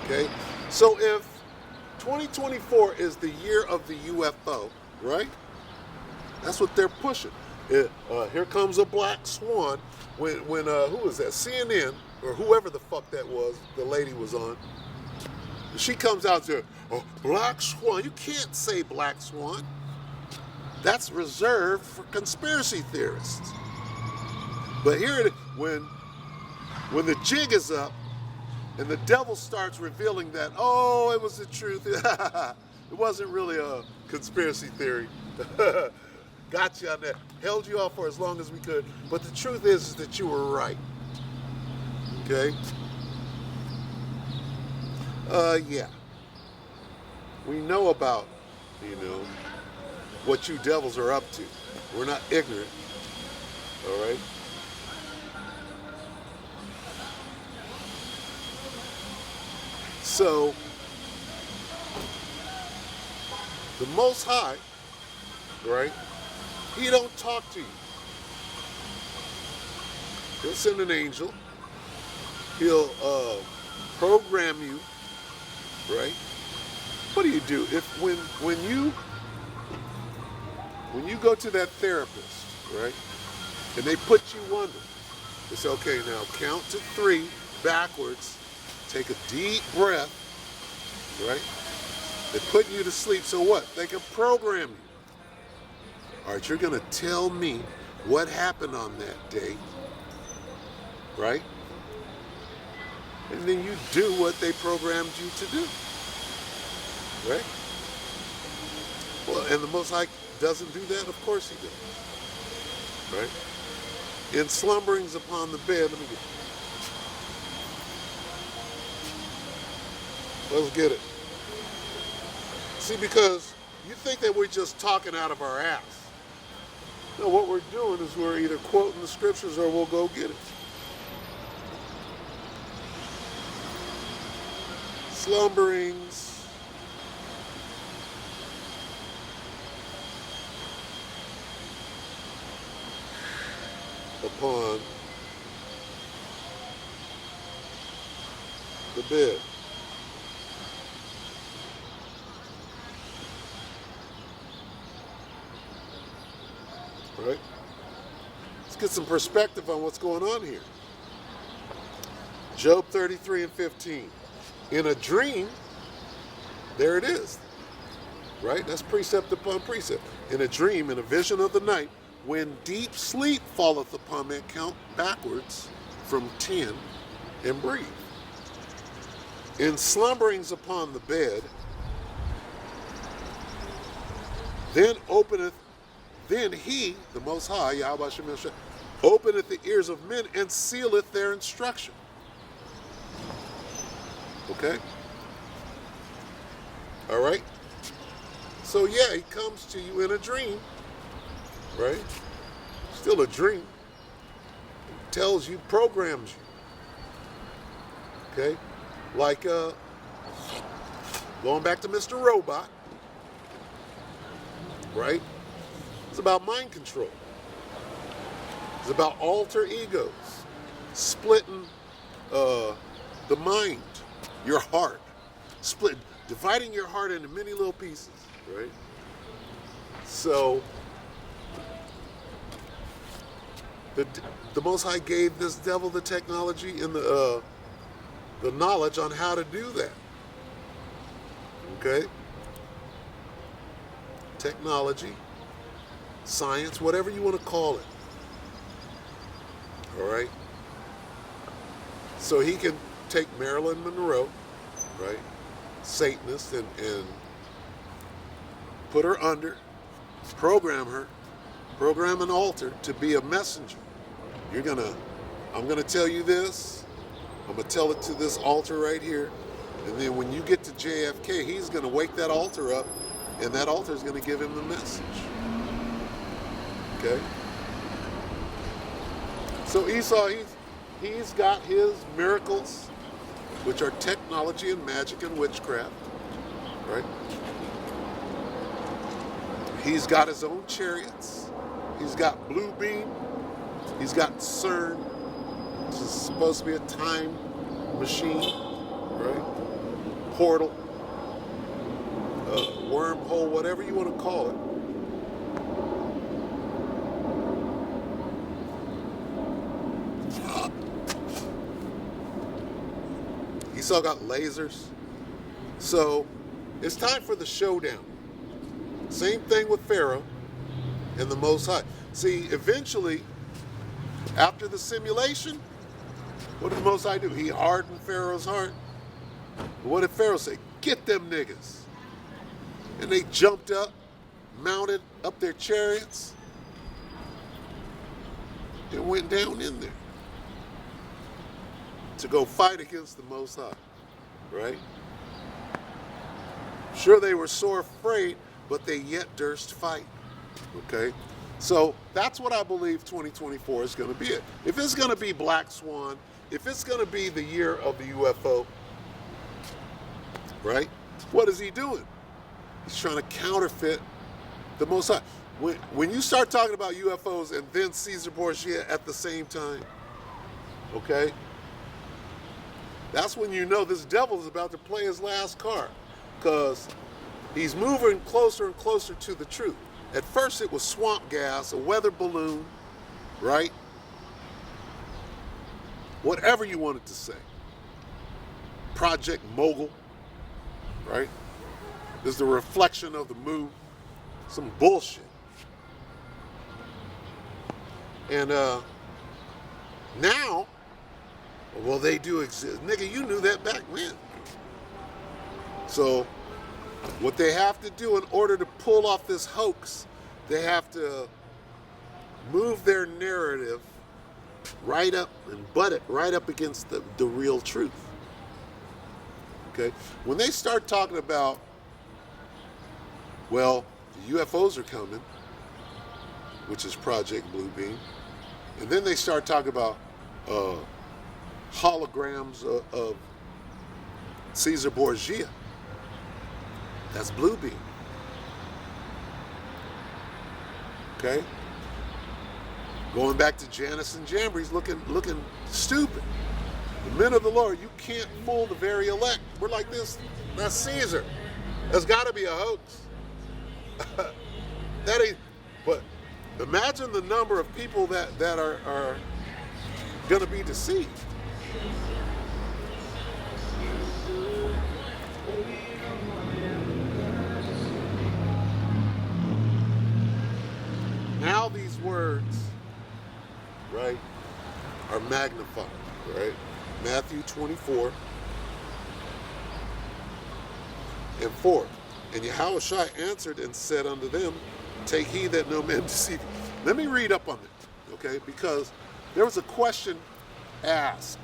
Okay? So if 2024 is the year of the UFO, right? That's what they're pushing. Here comes a black swan. When who was that? CNN or whoever the fuck that was, the lady was on. She comes out there, oh, black swan. You can't say black swan. That's reserved for conspiracy theorists. But here it is, when the jig is up and the devil starts revealing that, oh, it was the truth. It wasn't really a conspiracy theory. Got you on that. Held you off for as long as we could. But the truth is that you were right. Okay? Yeah. We know about, what you devils are up to. We're not ignorant. All right? So, the Most High, right? He don't talk to you. He'll send an angel. He'll program you, right? What do you do if when you go to that therapist, right? And they put you under. They say, okay, now count to 3 backwards. Take a deep breath, right? They're putting you to sleep. So what? They can program you. All right, you're going to tell me what happened on that day, right? And then you do what they programmed you to do, right? Well, and the Most High doesn't do that? Of course he does, right? In slumberings upon the bed, let's get it. See, because you think that we're just talking out of our ass. No, what we're doing is we're either quoting the scriptures or we'll go get it. Slumberings. Upon the bed. Right? Let's get some perspective on what's going on here. Job 33 and 15. In a dream, there it is. Right? That's precept upon precept. In a dream, in a vision of the night, when deep sleep falleth upon man, count backwards from 10 and breathe. In slumberings upon the bed, then he, the Most High, Yahweh Shem Yahshua, openeth the ears of men and sealeth their instruction. Okay? All right? So yeah, he comes to you in a dream, right? Still a dream. Tells you, programs you. Okay? Like, going back to Mr. Robot, right? It's about mind control. It's about alter egos, splitting the mind, your heart, dividing your heart into many little pieces, right? So, The, the Most High gave this devil the technology and the knowledge on how to do that. Okay? Technology, science, whatever you want to call it. All right? So he can take Marilyn Monroe, right? Satanist, and put her under, program an altar to be a messenger. I'm gonna tell you this, I'm gonna tell it to this altar right here, and then when you get to JFK, he's gonna wake that altar up, and that altar is gonna give him the message. Okay? So Esau, he's got his miracles, which are technology and magic and witchcraft, right? He's got his own chariots. He's got Blue Beam. He's got CERN, which is supposed to be a time machine, right? Portal, wormhole, whatever you want to call it. He's all got lasers. So it's time for the showdown. Same thing with Pharaoh and the Most High. See, eventually, after the simulation, what did the Most High do? He hardened Pharaoh's heart. What did Pharaoh say? Get them niggas. And they jumped up, mounted up their chariots, and went down in there to go fight against the Most High, right? Sure, they were sore afraid, but they yet durst fight, okay? So that's what I believe 2024 is going to be it. If it's going to be Black Swan, if it's going to be the year of the UFO, right? What is he doing? He's trying to counterfeit the Most High. When you start talking about UFOs and then Caesar Borgia at the same time, okay? That's when you know this devil is about to play his last card, because he's moving closer and closer to the truth. At first it was swamp gas, a weather balloon, right? Whatever you wanted to say. Project Mogul, right? This is the reflection of the moon. Some bullshit. And now, well, they do exist. Nigga, you knew that back then. So what they have to do in order to pull off this hoax, they have to move their narrative right up and butt it right up against the real truth. Okay? When they start talking about, well, the UFOs are coming, which is Project Blue Beam, and then they start talking about holograms of Caesar Borgia. That's Blue Beam. Okay? Going back to Janus and Jambres looking stupid. The men of the Lord, you can't fool the very elect. We're like this. That's Caesar. That's got to be a hoax. That ain't. But imagine the number of people that are going to be deceived. Now these words, right, are magnified, right? Matthew 24 and 4. And Yahushua answered and said unto them, take heed that no man deceive you. Let me read up on it, okay? Because there was a question asked,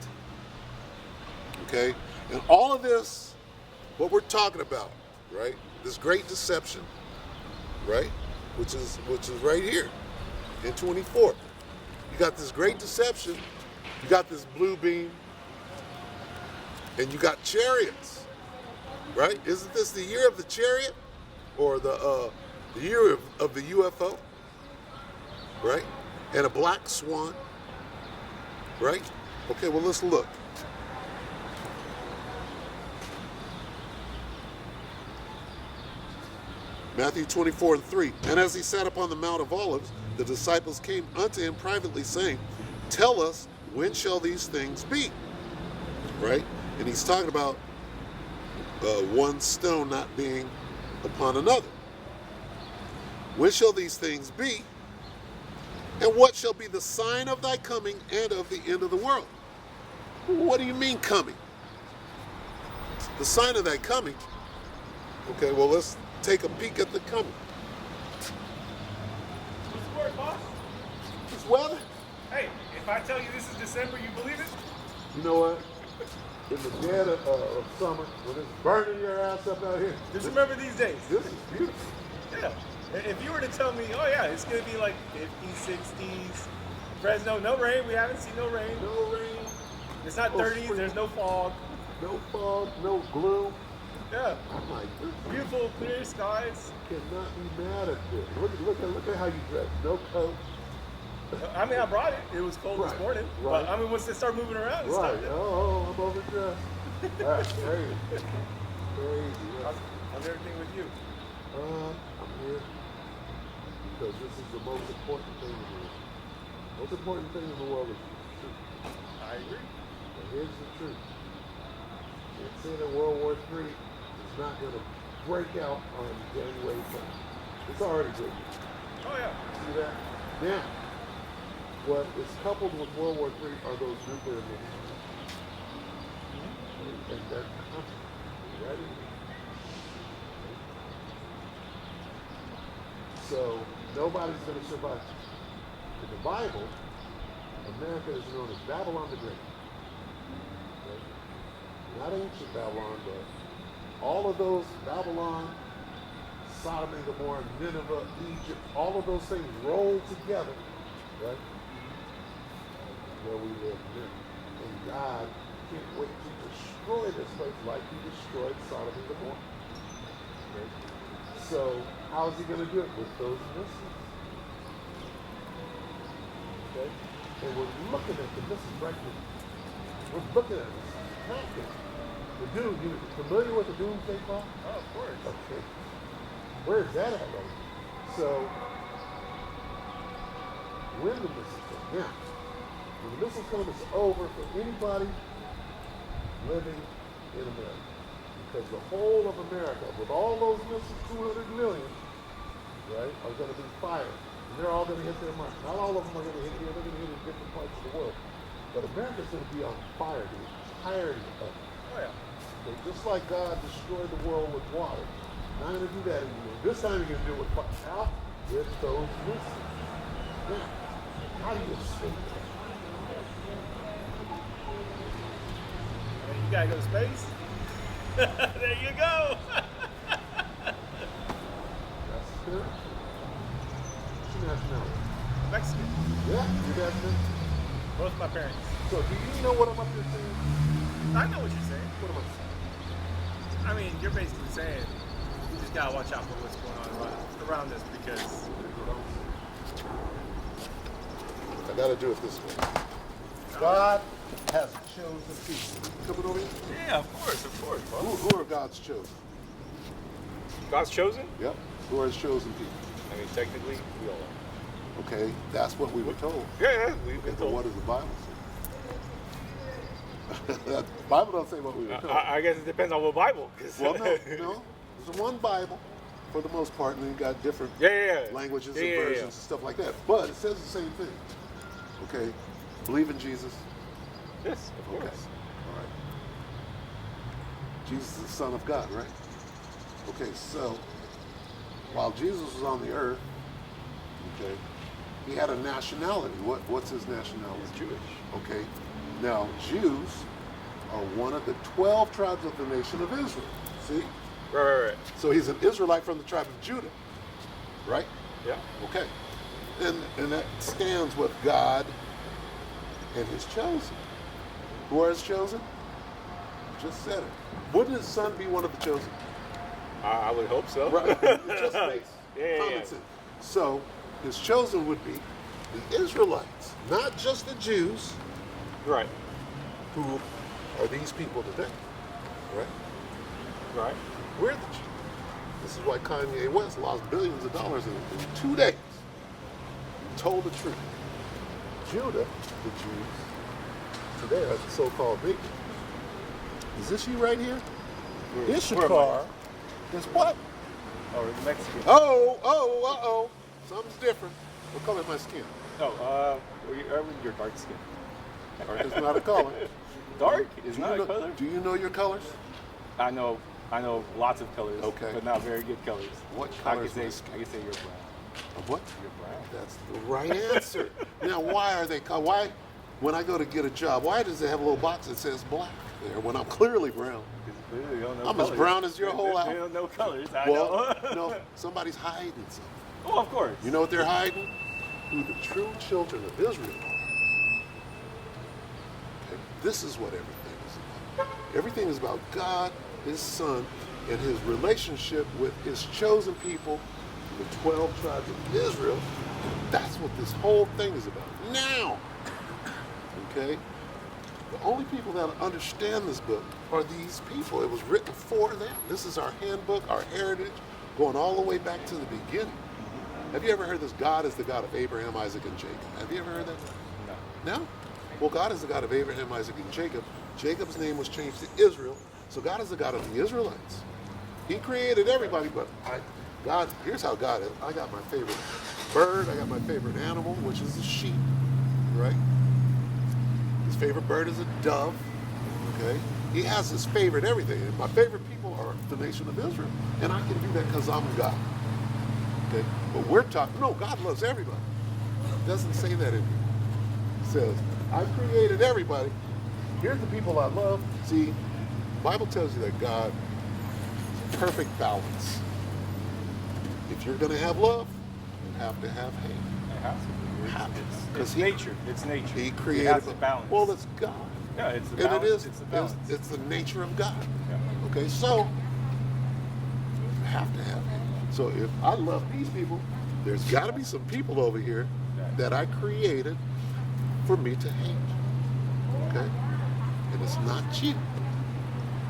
okay? And all of this, what we're talking about, right? This great deception, right? Which is right here in 24. You got this great deception, you got this blue beam, and you got chariots, right? Isn't this the year of the chariot, or the year of the UFO, right? And a black swan, right? Okay, well, let's look. Matthew 24 and 3. And as he sat upon the Mount of Olives, the disciples came unto him privately, saying, tell us, when shall these things be? Right? And he's talking about one stone not being upon another. When shall these things be? And what shall be the sign of thy coming and of the end of the world? What do you mean coming? The sign of thy coming. Okay, well, let's take a peek at the coming. What's the word, boss? It's weather. Hey, if I tell you this is December, you believe it? You know what? In the dead of summer, when it's burning your ass up out here, Just remember these days. this is beautiful. Yeah. If you were to tell me, oh yeah, it's gonna be like 50s, 60s, Fresno, no rain. We haven't seen no rain. No rain, It's not Oh, 30s. spring. There's no fog. no fog, no gloom. Yeah. I'm like, this Beautiful, clear skies. cannot be mad at this. Look at how you dress. No coat. I mean, I brought it. It was cold Right, this morning. right. But I mean, once they start moving around, it's Right. starting. Oh, I'm overdressed. That's crazy. Crazy. How's everything with you? I'm here because this is the most important thing in the world. Most important thing in the world is truth. I agree. And here's the truth. It's saying that World War III is not going to break out on January 1st. It's already breaking. Oh yeah. See that? Now, what is coupled with World War III are those nuclear missiles. And they're coming. You ready? So nobody's going to survive. In the Bible, America is known as Babylon the Great. Okay? Not ancient Babylon, but all of those Babylon, Sodom and Gomorrah, Nineveh, Egypt, all of those things rolled together, right? Where we live now. And God can't wait to destroy this place like he destroyed Sodom and Gomorrah. Okay? So how is he going to do it? With those missiles. Okay? And we're looking at the missiles right now. We're looking at this happening. The doom, you familiar with the doomsday clock? Oh, of course. Okay. Where is that at right now? So, when the missiles come, now, when the missiles come, it's over for anybody living in America. Because the whole of America, with all those missiles, 200 million, right, are going to be fired. And they're all going to hit their mark. Not all of them are going to hit here, they're going to hit in different parts of the world. But America's going to be on fire, the entirety of it. Oh yeah. Okay, just like God destroyed the world with water, not going to do that anymore. This time you're going to do it with fire. Out with those missiles. Now, how do you escape that? I mean, you gotta go to space. There you go. That's spiritual. What's your nationality? Mexican. Yeah, you're Mexican. Both my parents. So do you know what I'm up here saying? I know what you're saying. What am I saying? I mean, you're basically saying we just gotta watch out for what's going on around us because I gotta do it this way. God has chosen people. Coming over here? yeah, of course, Who are God's chosen? God's chosen. Yep. Who are his chosen people? I mean, technically, we all are. Okay, that's what we were told. Yeah, we've Okay, been but told. what does the Bible say? The Bible don't say what we were told. I guess it depends on what Bible. 'Cause Well, no. There's one Bible for the most part, and then you got different Yeah. languages Yeah, and yeah, yeah. versions and stuff like that. But it says the same thing. Okay, believe in Jesus. Yes, of Okay, course. all right. Jesus is the Son of God, right? Okay, so while Jesus was on the earth, okay, he had a nationality. What's his nationality? He's Jewish. Okay, now Jews are one of the 12 tribes of the nation of Israel. See? Right. So he's an Israelite from the tribe of Judah, right? Yeah. Okay. And that stands with God and his chosen. Who are his chosen? Just said it. Wouldn't his son be one of the chosen? I would hope so. Right. It just makes Yeah. common sense. So his chosen would be the Israelites, not just the Jews, Right. who are these people today. Right? Right. We're the Jews. This is why Kanye West lost billions of dollars in 2 days. told the truth. Judah, the Jews, today are the so-called big ones. Is this you right here? Issachar is what? Or Mexican. Oh. Something's different. What color is my skin? No, you're dark skin. Dark is not a color. Dark is not a know, color? Do you know your colors? I know lots of colors. Okay. But not very good colors. What I color can is say my you're skin? brown. What? You're brown. That's the right answer. Now, why are they called? Why, when I go to get a job, why does it have a little box that says black there when I'm clearly brown? Because they don't know I'm colors. as brown as your whole They outfit. don't know colors. I Well, know. no, somebody's hiding something. Oh, of course. You know what they're hiding? Who the true children of Israel are. Okay, this is what everything is about. Everything is about God, His Son, and His relationship with His chosen people, the 12 tribes of Israel. That's what this whole thing is about. Now, okay? The only people that understand this book are these people. It was written for them. This is our handbook, our heritage, going all the way back to the beginning. Have you ever heard this? God is the God of Abraham, Isaac, and Jacob. Have you ever heard that? No. No? Well, God is the God of Abraham, Isaac, and Jacob. Jacob's name was changed to Israel. So God is the God of the Israelites. He created everybody, but God, here's how God is. I got my favorite bird. I got my favorite animal, which is a sheep, right? His favorite bird is a dove, okay? He has his favorite everything. And my favorite people are the nation of Israel. And I can do that because I'm God. Okay? But we're talking, no, God loves everybody. It doesn't say that in here. It says, I created everybody. Here's the people I love. See, the Bible tells you that God is perfect balance. If you're going to have love, you have to have hate. It has to be. It's he- nature. It's nature. He It created has to balance. Well, it's God. Yeah, it's the And balance. it is. It's the balance. It's the nature of God. Yeah. Okay, so you have to have hate. So if I love these people, there's got to be some people over here that I created for me to hate. Okay? And it's not you.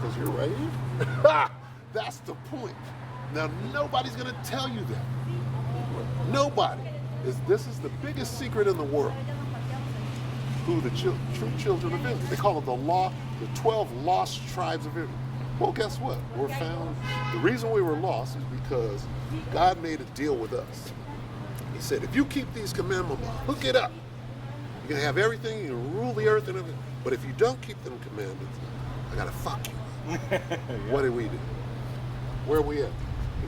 Because you're right here. That's the point. Now, nobody's going to tell you that. Nobody. This is the biggest secret in the world. Who the true children of Israel. They call it the 12 lost tribes of Israel. Well, guess what? We're found. The reason we were lost is because God made a deal with us. He said, if you keep these commandments, hook it up. You can have everything, you can rule the earth and everything. But if you don't keep them commandments, I gotta fuck you. Yeah. What did we do? Where are we at?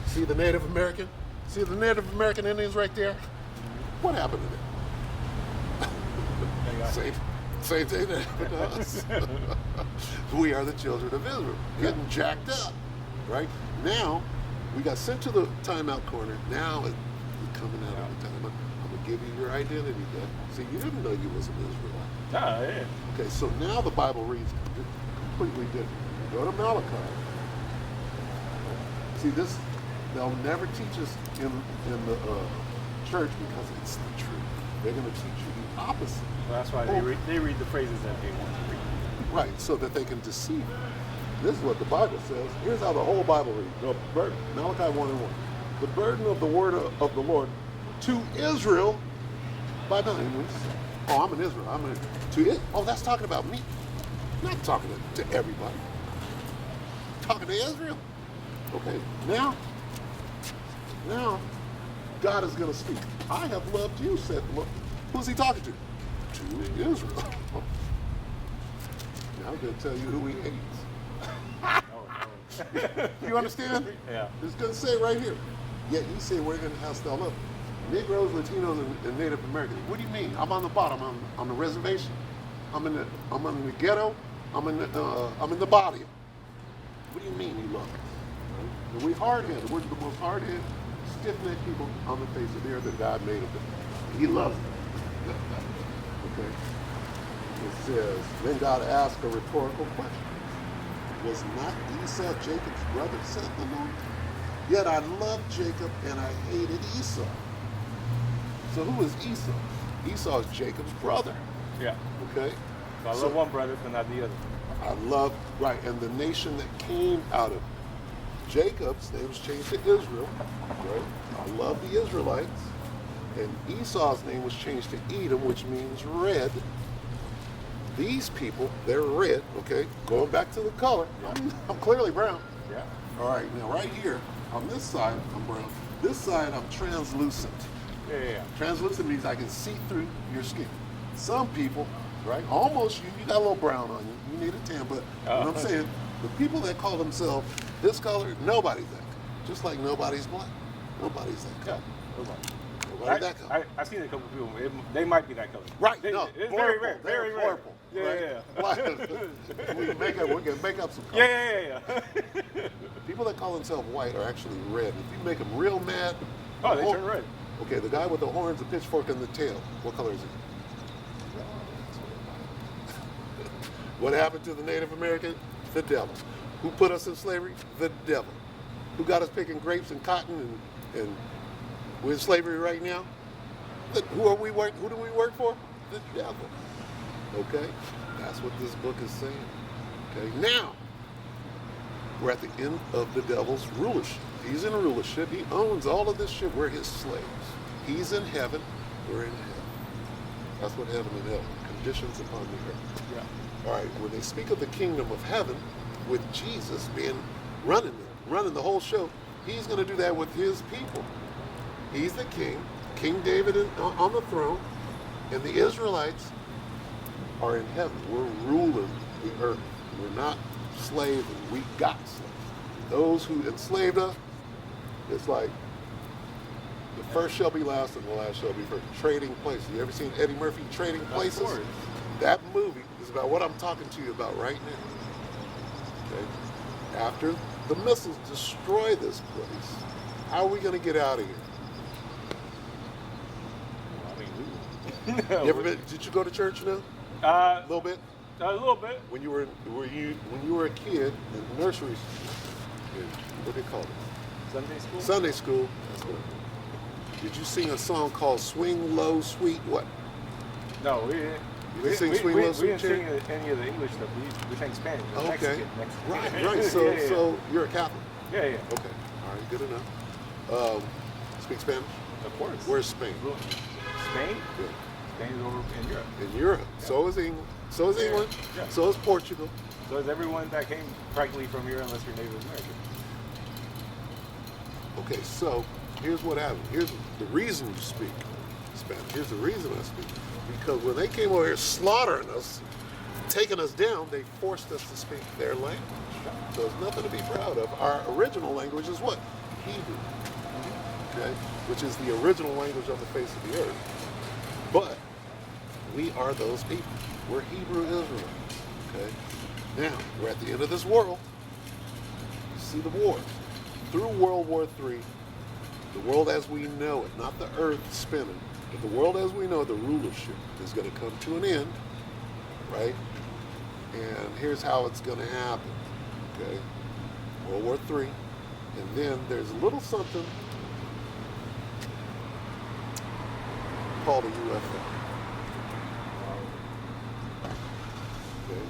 See the Native American? See the Native American Indians right there? What happened to them? Same thing that happened to us. We are the children of Israel, getting jacked up, right? Now, we got sent to the timeout corner. Now it's coming out of the timeout. I'm gonna give you your identity back. See, you didn't know you was an Israelite. Nah, yeah. Okay, so now the Bible reads completely different. Go to Malachi. See, this, they'll never teach us in the church because it's the truth. They're going to teach you the opposite. Well, that's why they read the phrases that they want to read. Right, so that they can deceive you. This is what the Bible says. Here's how the whole Bible reads. The burden, Malachi 1:1. The burden of the word of the Lord to Israel by name. Oh, I'm an Israel. Oh, that's talking about me. Not talking to everybody. Talking to Israel. Okay, now God is going to speak. I have loved you, said the Lord. Who's he talking to? To Israel. Now I'm going to tell you who he hates. You understand? Yeah. It's going to say right here. Yet you say we're going to have still love. Negroes, Latinos, and Native Americans. What do you mean? I'm on the bottom. I'm on the reservation. I'm in the ghetto. I'm in the body. What do you mean you love us? Right? And we hard-headed. We're the most hard-headed, stiff-necked people on the face of the earth that God made of them. He loves them. Okay. It says, then God asked a rhetorical question. Was not Esau Jacob's brother, said the Lord? Yet I loved Jacob and I hated Esau. So who is Esau? Esau is Jacob's brother. Yeah. Okay? So I love one brother, but not the other. I love, right, and the nation that came out of Jacob's name was changed to Israel, right? I love the Israelites, And Esau's name was changed to Edom, which means red. These people, they're red, okay? Going back to the color, I'm clearly brown. Yeah. All right, now right here, on this side, I'm brown. This side, I'm translucent. Yeah. Translucent means I can see through your skin. Some people, right, almost you got a little brown on you. You need a tan, but what I'm saying, the people that call themselves this color, nobody's that color. Just like nobody's black. Nobody's that color. Nobody that color. I've seen a couple people. They might be that color. Right, They, no. it's purple, very rare. they're Very rare. purple. Yeah, right? yeah. we can make up some colors. Yeah. People that call themselves white are actually red. If you make them real mad, Oh, they turn red. Okay, the guy with the horns, the pitchfork, and the tail. What color is he? What happened to the Native American? The devil. Who put us in slavery? The devil. Who got us picking grapes and cotton and we're in slavery right now? Who do we work for? The devil. Okay? That's what this book is saying. Okay? Now, we're at the end of the devil's rulership. He's in rulership. He owns all of this shit. We're his slaves. He's in heaven. We're in hell. That's what heaven and hell, conditions upon the earth. Yeah. All right, when they speak of the kingdom of heaven, with Jesus being running the whole show, he's going to do that with his people. He's the king, King David on the throne, and the Israelites are in heaven. We're ruling the earth. We're not slaves, and we got slaves. Those who enslaved us, it's like the first shall be last and the last shall be first. Trading places. You ever seen Eddie Murphy, Trading Places? Of course. That movie is about what I'm talking to you about right now. Okay? After the missiles destroy this place, how are we going to get out of here? I mean, You ever been? Did you go to church now? A little bit. A little bit. When you were a kid in nursery, what do they call it? Sunday school. Sunday school. That's what. Did you sing a song called "Swing Low, Sweet"? What? No, we didn't. You didn't sing "Swing Low, We Sweet"? didn't Cherry? sing any of the English stuff. We sang Spanish. Okay. Mexican. Right. So, Yeah. so you're a Catholic. Yeah. Okay. All right. Good enough. Speak Spanish. Of course. Where's Spain? Spain? Good. Spain is over in Europe. In Europe. Yeah. So is England. So is England. Yeah. So is Portugal. So is everyone that came practically from here, unless you're Native American. Okay, so here's what happened. Here's the reason you speak Spanish. Here's the reason I speak. Because when they came over here slaughtering us, taking us down, they forced us to speak their language. So it's nothing to be proud of. Our original language is what? Hebrew. Okay? Which is the original language on the face of the earth. But we are those people. We're Hebrew Israelites. Okay? Now, we're at the end of this world. You see the war. Through World War III, the world as we know it, not the earth spinning, but the world as we know it, the rulership is going to come to an end, right? And here's how it's going to happen, okay? World War III, and then there's a little something called a UFO. Okay?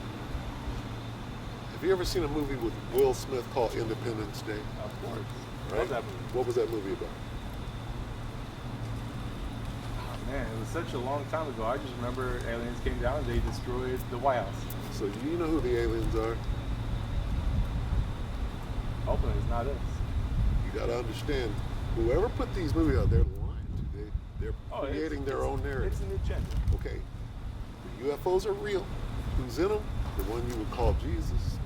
Have you ever seen a movie with Will Smith called Independence Day? Of course. Right? Love that movie. What was that movie about? Oh, man, it was such a long time ago. I just remember aliens came down and they destroyed the White House. So do you know who the aliens are? Hopefully it's not us. You got to understand, whoever put these movies out, they're lying. They're creating their own narrative. It's an agenda. Okay, the UFOs are real. Who's in them? The one you would call Jesus,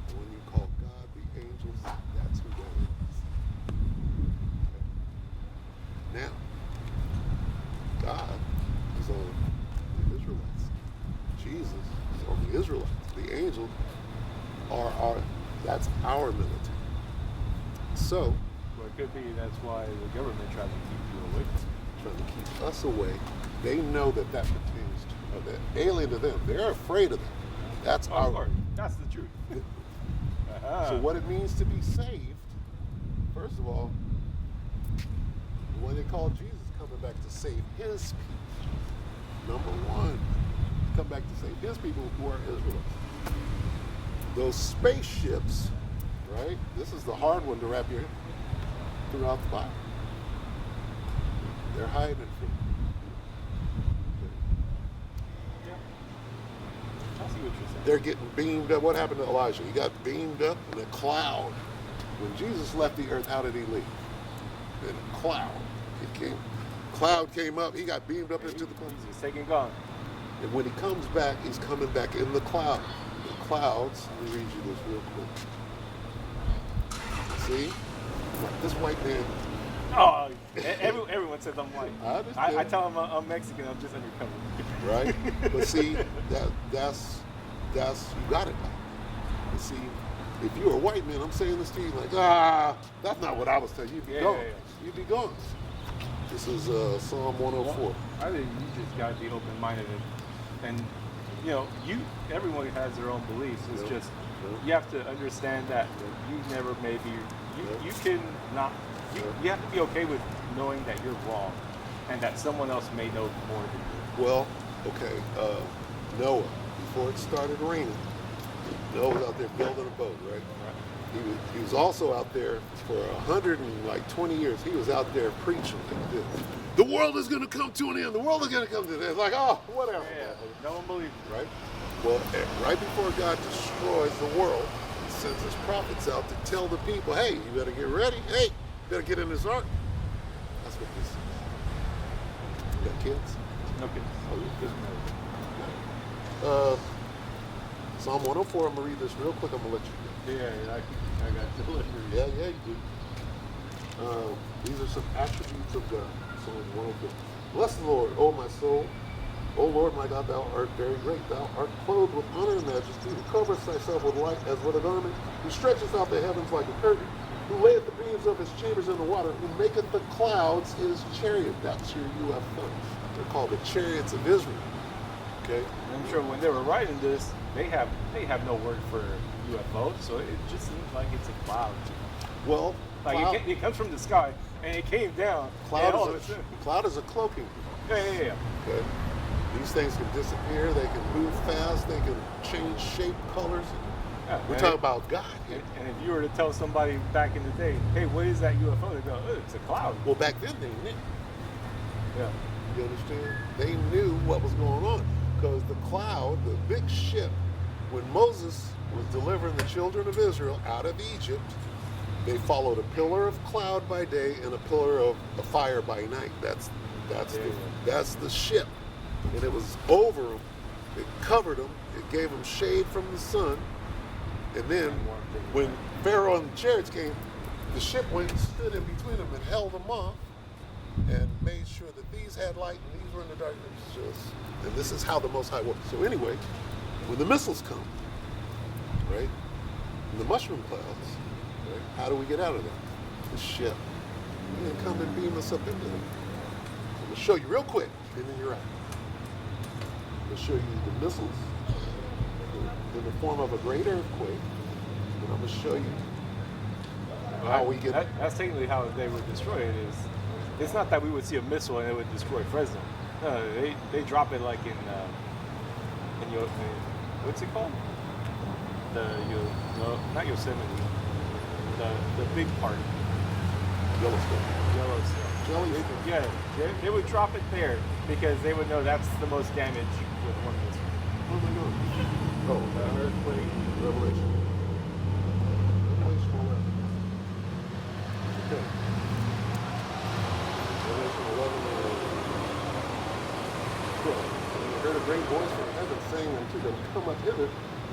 the one you call God, the angels. That's who that is. Okay. Now, God is on the Israelites. Jesus is on the Israelites. The angels are that's our military. So, Well, it could be that's why the government tried to keep you away from it. trying to keep us away. They know that pertains to the alien to them. They're afraid of them. That's Of course. our. That's the truth. So what it means to be saved, first of all, when they call Jesus coming back to save his people, number one, come back to save his people who are Israelites. Those spaceships, right? This is the hard one to wrap your head throughout the Bible. They're hiding from Yeah. I see what you're saying. They're getting beamed up. What happened to Elijah? He got beamed up in a cloud. When Jesus left the earth, how did he leave? In a cloud. Cloud came up. He got beamed up into the cloud. He's taking gone. And when he comes back, he's coming back in the cloud. The clouds. Let me read you this real quick. See, this white man. Oh, everyone says I'm white. I understand. I tell them I'm Mexican. I'm just undercover. Right? But see, that's you got it now. But see, if you're a white man, I'm saying this to you like, that's not what I was telling you. You'd be gone. You'd be gone. This is Psalm 104. I think you just gotta be open-minded and you know, everyone has their own beliefs. It's just you have to understand that you never maybe you can not you have to be okay with knowing that you're wrong and that someone else may know more than you. Well, okay, Noah, before it started raining, Noah was out there building a boat, right? He was also out there for 120 years. He was out there preaching like this. The world is going to come to an end. The world is going to come to an end. It's like, whatever. Yeah, no one believes you. Right? Well, right before God destroys the world, he sends his prophets out to tell the people, hey, you better get ready. Hey, you better get in this ark. That's what this is. You got kids? No kidding. Oh, you're good. Psalm 104, I'm going to read this real quick. I'm going to let you go. Yeah, I got delivery. Yeah, you do. These are some attributes of God. Psalm 104. Bless the Lord, O my soul. O Lord, my God, thou art very great. Thou art clothed with honor and majesty, who coverest thyself with light as with a garment, who stretcheth out the heavens like a curtain, who layeth the beams of his chambers in the water, who maketh the clouds his chariot. That's your UFOs. They're called the chariots of Israel. Okay? I'm sure when they were writing this, they have no word for UFO, so it just seems like it's a cloud. Well, Like it comes from the sky and it came down. Cloud is a cloaking. Yeah. Okay? These things can disappear. They can move fast. They can change shape, colors. Yeah, We're talking about God here. And if you were to tell somebody back in the day, hey, what is that UFO? They go, oh, it's a cloud. Well, back then they knew. Yeah. You understand? They knew what was going on because the cloud, the big ship, when Moses was delivering the children of Israel out of Egypt, they followed a pillar of cloud by day and a pillar of fire by night. That's the ship, and it was over them. It covered them. It gave them shade from the sun. And then when Pharaoh and the chariots came, the ship went and stood in between them and held them off and made sure that these had light and these were in the darkness. And this is how the Most High works. So anyway, when the missiles come, right, and the mushroom clouds, right, how do we get out of that? The ship. And then come and beam us up into them. I'm going to show you real quick, and then you're out. I'm going to show you the missiles in the form of a great earthquake, and I'm going to show you how we get. That's technically how they would destroy it. It's not that we would see a missile and it would destroy Fresno. No, they drop it like in what's it called? Not Yosemite. The big part. Yellowstone. Yeah, they would drop it there because they would know that's the most damage with one missile. Oh my God. Oh, that earthquake, Revelation. Revelation 11. Okay. Revelation 11. And they heard a great voice from heaven saying unto them, come up hither.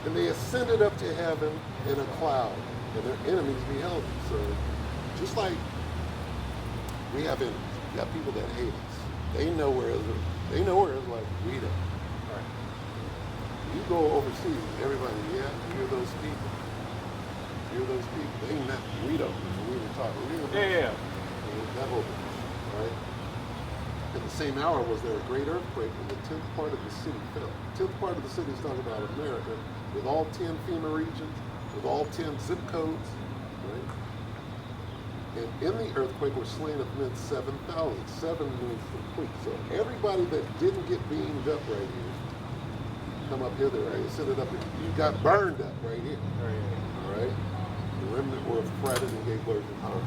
And they ascended up to heaven in a cloud, and their enemies beheld them. So, just like we have enemies, we got people that hate us. They know where it's like we don't. Right. You go overseas, everybody, you're those people. You're those people. They not, we don't. We were talking. Yeah. That whole thing, right? In the same hour was there a great earthquake, and the 10th part of the city fell. 10th part of the city is talking about America, with all 10 FEMA regions, with all 10 zip codes, right? And in the earthquake were slain of men 7,000. 7 means complete. So everybody that didn't get beamed up right here, come up hither, right? Send it up. You got burned up right here. All right? The remnant were affrighted and gave birth to power.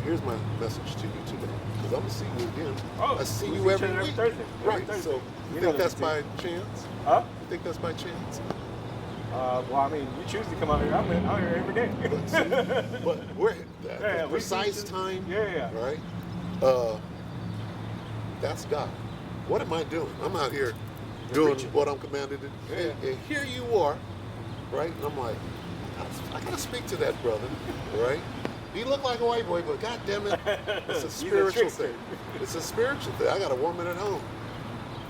here's my message to you today, because I'm gonna see you again. Oh, I see we you see each every other every week. Thursday. Every Right. Thursday. So We you know think that's that by chance? Huh? You think that's by chance? Well, I mean, you choose to come out here. I'm here every day. But see, but we're Yeah, the we see precise each other. time. Yeah. Right. That's God. What am I doing? I'm out here doing preaching. what I'm commanded to do. Yeah. And here you are, right? And I'm like, I gotta speak to that brother, right? He looked like a white boy, but God damn it, it's a He's a spiritual trickster. thing. It's a spiritual thing. I got a woman at home.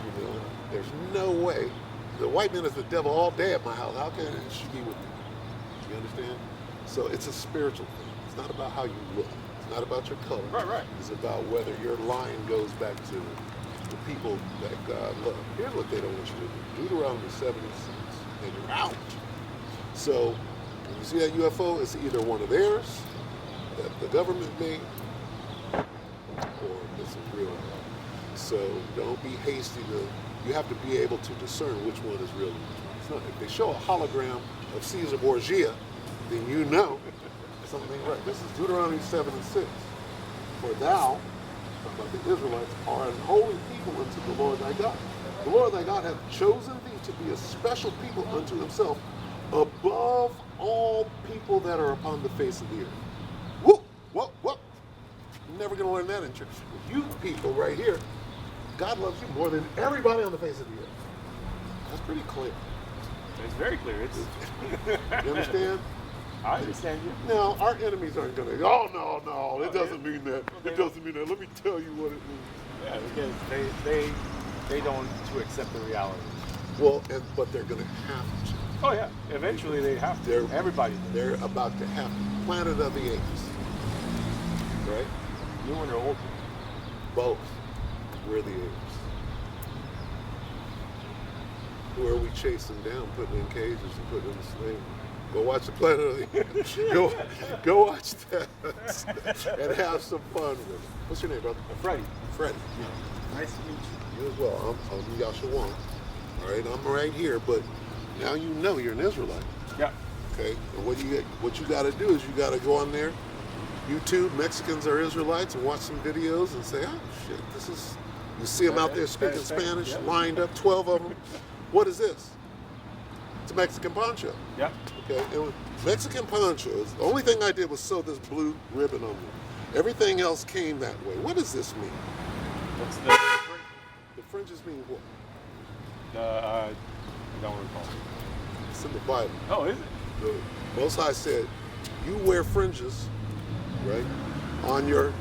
You know, there's no way. The white man is the devil all day at my house. How can she be with me? You understand? So it's a spiritual thing. It's not about how you look. It's not about your color. Right. It's about whether your line goes back to the people that God loves. Here's what they don't want you to do. Deuteronomy 76, and you're out. So when you see that UFO, it's either one of theirs that the government made, or it's a real one. So don't be hasty you have to be able to discern which one is real and which one is not. If they show a hologram of Caesar Borgia, then you know something ain't right. This is Deuteronomy 7 and 6. For thou, talking about the Israelites, are an holy people unto the Lord thy God. The Lord thy God hath chosen thee to be a special people unto himself above all people that are upon the face of the earth. Whoop, whoop, whoop. You're never going to learn that in church. You people right here, God loves you more than everybody on the face of the earth. That's pretty clear. It's very clear. You understand? I understand you. Now, our enemies aren't going to, no, it doesn't mean that. It doesn't mean that. Let me tell you what it means. Yeah, because they don't to accept the reality. Well, but they're going to have to. Oh yeah, eventually they have to. Everybody. They're about to have to. Planet of the Apes. Right? You and your old. Both. We're the apes. Who are we chasing down, putting in cages and putting in slavery? Go watch the Planet of the Apes. Go watch that and have some fun with it. What's your name, brother? Freddie. Freddie. Nice to meet you. You as well. I'm Yashawan. All right, I'm right here, but now you know you're an Israelite. Yeah. Okay, and what you got to do is you got to go on there, YouTube, Mexicans are Israelites, and watch some videos and say, oh shit, this is. You see them out there speaking Spanish, lined up, 12 of them. What is this? It's a Mexican poncho. Yeah. Okay, and Mexican ponchos. The only thing I did was sew this blue ribbon on them. Everything else came that way. What does this mean? What's The fringes mean what? I don't recall. It's in the Bible. Oh, is it? The Most High said, you wear fringes, right, on your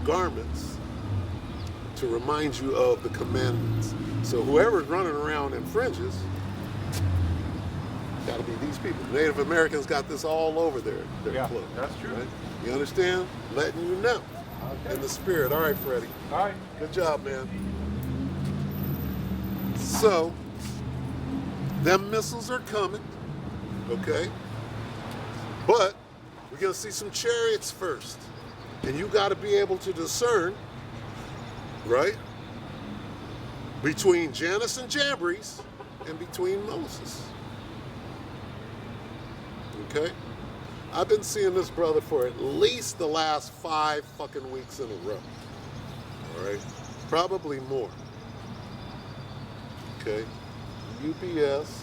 garments to remind you of the commandments. So whoever's running around in fringes, got to be these people. Native Americans got this all over their clothes. That's true. Right? You understand? Letting you know. Okay. In the spirit. All right, Freddie. All right. Good job, man. So, them missiles are coming, okay? But we're going to see some chariots first. And you got to be able to discern, right, between Janus and Jambres and between Moses. Okay? I've been seeing this brother for at least the last 5 fucking weeks in a row. All right? Probably more. Okay? UPS.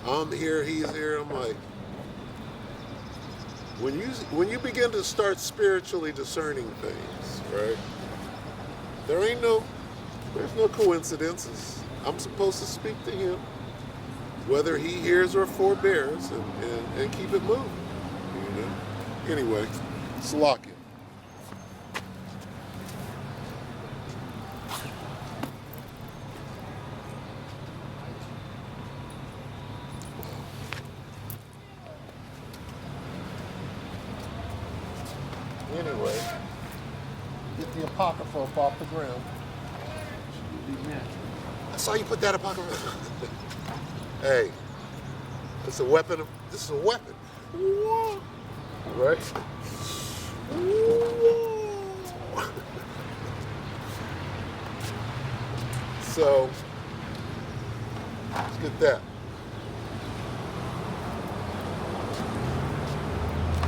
I'm here, he's here. I'm like, when you begin to start spiritually discerning things, right? There's no coincidences. I'm supposed to speak to him, whether he hears or forbears, and keep it moving. You know? Anyway, Salakia. Anyway, get the Apocrypha up off the ground. I saw you put that Apocrypha. Hey, it's a weapon. This is a weapon. Right? So, let's get that.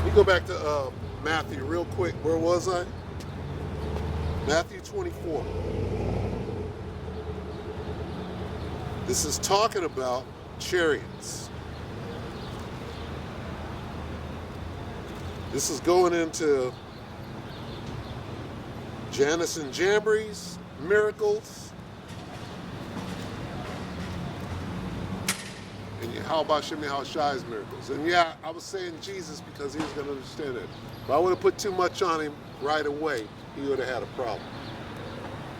We go back to Matthew real quick. Where was I? Matthew 24. This is talking about chariots. This is going into Jannes and Jambres miracles. And Yahweh Shem Shai's miracles. And yeah, I was saying Jesus because he was going to understand it. If I would have put too much on him right away, he would have had a problem.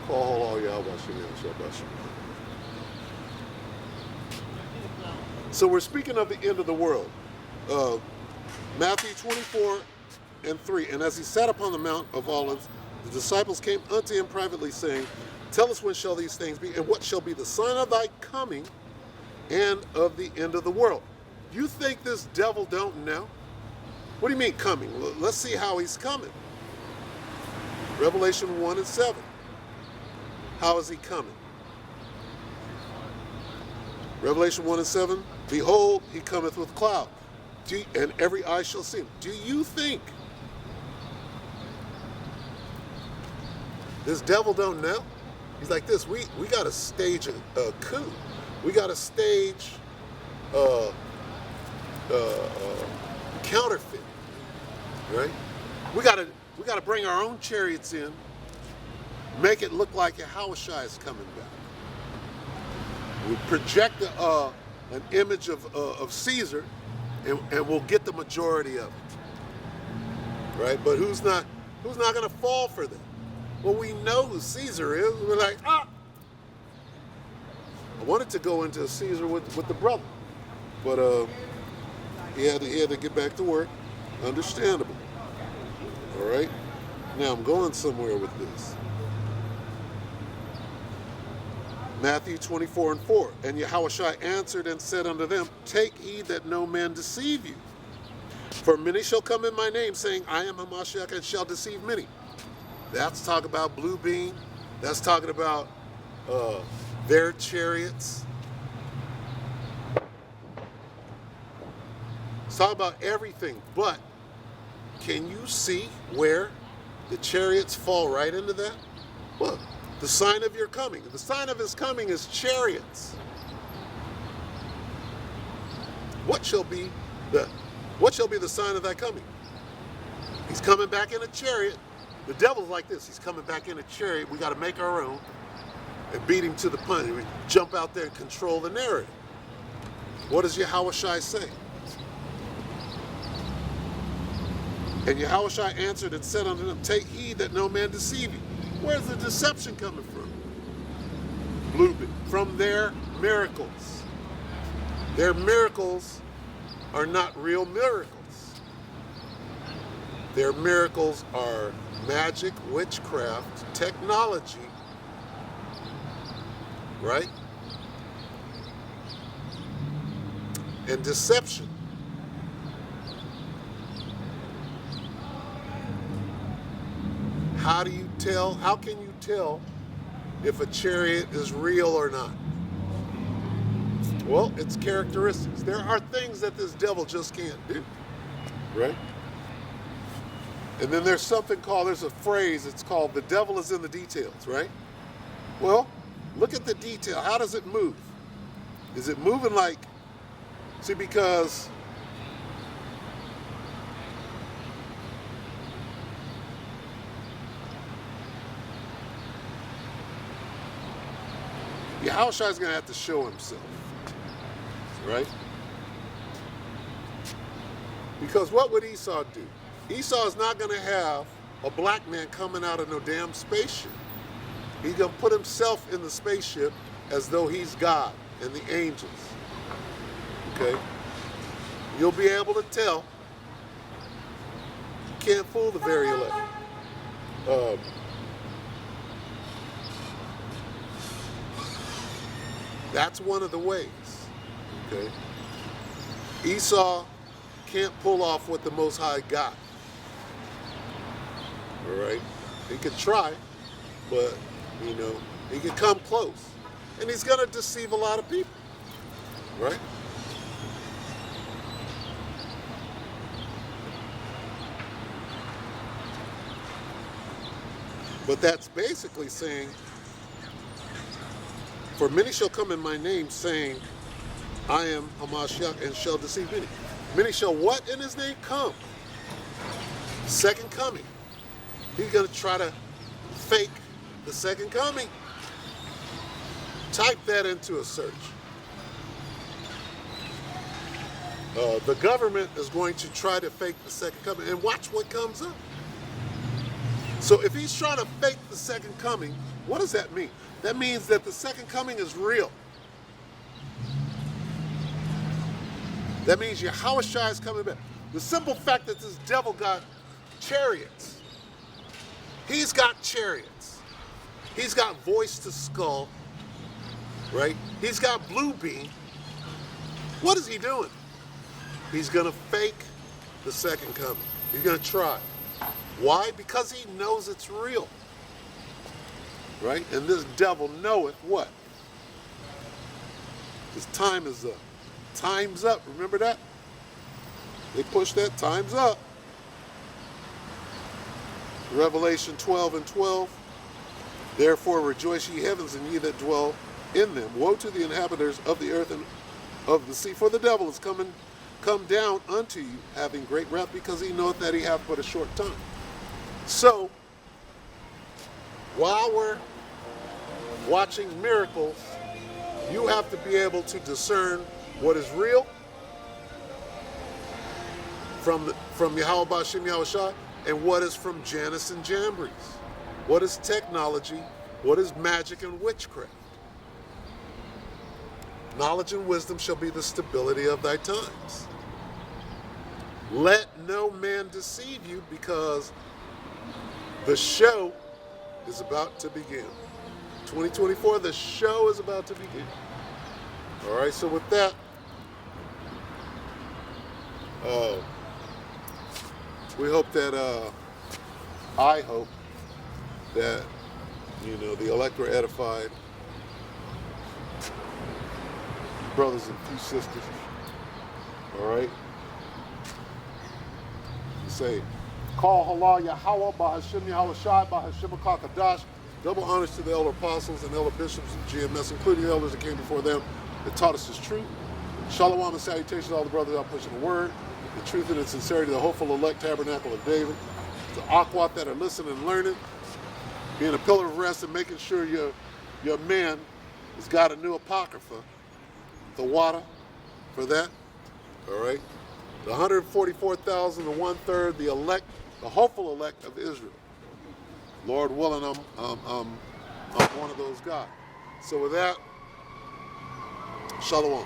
Call all Yahweh Shem Shai. So we're speaking of the end of the world. Matthew 24:3. And as he sat upon the Mount of Olives, the disciples came unto him privately, saying, Tell us when shall these things be, and what shall be the sign of thy coming and of the end of the world? You think this devil don't know? What do you mean coming? Let's see how he's coming. Revelation 1:7. How is he coming? Revelation 1:7. Behold, he cometh with cloud, and every eye shall see him. Do you think this devil don't know? He's like this. We got to stage a coup. We got to stage counterfeit, right? We got to bring our own chariots in, make it look like Yahushua is coming back. We project an image of Caesar, and we'll get the majority of it, right? But who's not going to fall for that? Well, we know who Caesar is. We're like, I wanted to go into Caesar with the brother, but he had to get back to work. Understandable. All right. Now I'm going somewhere with this. Matthew 24:4. And Yahushua answered and said unto them, Take heed that no man deceive you. For many shall come in my name, saying, I am Hamashiach, and shall deceive many. That's talking about blue beam. That's talking about their chariots. It's talking about everything. But can you see where the chariots fall right into that? Well, the sign of your coming. The sign of his coming is chariots. What shall be the sign of thy coming? He's coming back in a chariot. The devil's like this. He's coming back in a chariot. We got to make our own and beat him to the punch. We jump out there and control the narrative. What does Yahushua say? And Yahushua answered and said unto them, Take heed that no man deceive you. Where's the deception coming from? From their miracles. Their miracles are not real miracles. Their miracles are magic, witchcraft, technology, right? And deception. How can you tell if a chariot is real or not? Well, it's characteristics. There are things that this devil just can't do, right? And then there's a phrase, it's called the devil is in the details, right? Well, look at the detail. How does it move? Is it moving like, because Yahushua is going to have to show himself, right? Because what would Esau do? Esau is not going to have a black man coming out of no damn spaceship. He's going to put himself in the spaceship as though he's God and the angels. Okay? You'll be able to tell. You can't fool the very elect. That's one of the ways. Okay? Esau can't pull off what the Most High got. All right? He could try, but, he could come close. And he's going to deceive a lot of people. Right? But that's basically saying, for many shall come in my name, saying, I am Hamashiach, and shall deceive many. Many shall what in his name? Come. Second coming. He's going to try to fake the second coming. Type that into a search. The government is going to try to fake the second coming, and watch what comes up. So if he's trying to fake the second coming, what does that mean? That means that the second coming is real. That means Yahushua is coming back. The simple fact that this devil got chariots. He's got chariots. He's got voice to skull, right? He's got blue beam. What is he doing? He's going to fake the second coming. He's going to try. Why? Because he knows it's real, right? And this devil knoweth what? His time is up. Time's up. Remember that? They push that. Time's up. Revelation 12:12. Therefore rejoice ye heavens, and ye that dwell in them. Woe to the inhabitants of the earth and of the sea, for the devil is come down unto you, having great wrath, because he knoweth that he hath but a short time. So, while we're watching miracles, you have to be able to discern what is real from Yahweh Bashim Yahushua, and what is from Janus and Jambres. What is technology? What is magic and witchcraft? Knowledge and wisdom shall be the stability of thy times. Let no man deceive you, because the show is about to begin. 2024, the show is about to begin. All right, so with that, we hope that, I hope that, the elect were edified. Brothers and few sisters. All right? You say, call halal Yahweh, Bahashim Yahushai, Bahashim Kakadash. Double honors to the elder apostles and elder bishops of GMS, including the elders that came before them, that taught us this truth. Shalom and salutations to all the brothers out pushing the word, the truth and the sincerity, the hopeful elect tabernacle of David, the Akwat that are listening and learning, being a pillar of rest and making sure your man has got a new apocrypha, the water for that. All right, the 144,000 and 1/3, the elect, the hopeful elect of Israel. Lord willing, I'm one of those guys. So with that, shalom.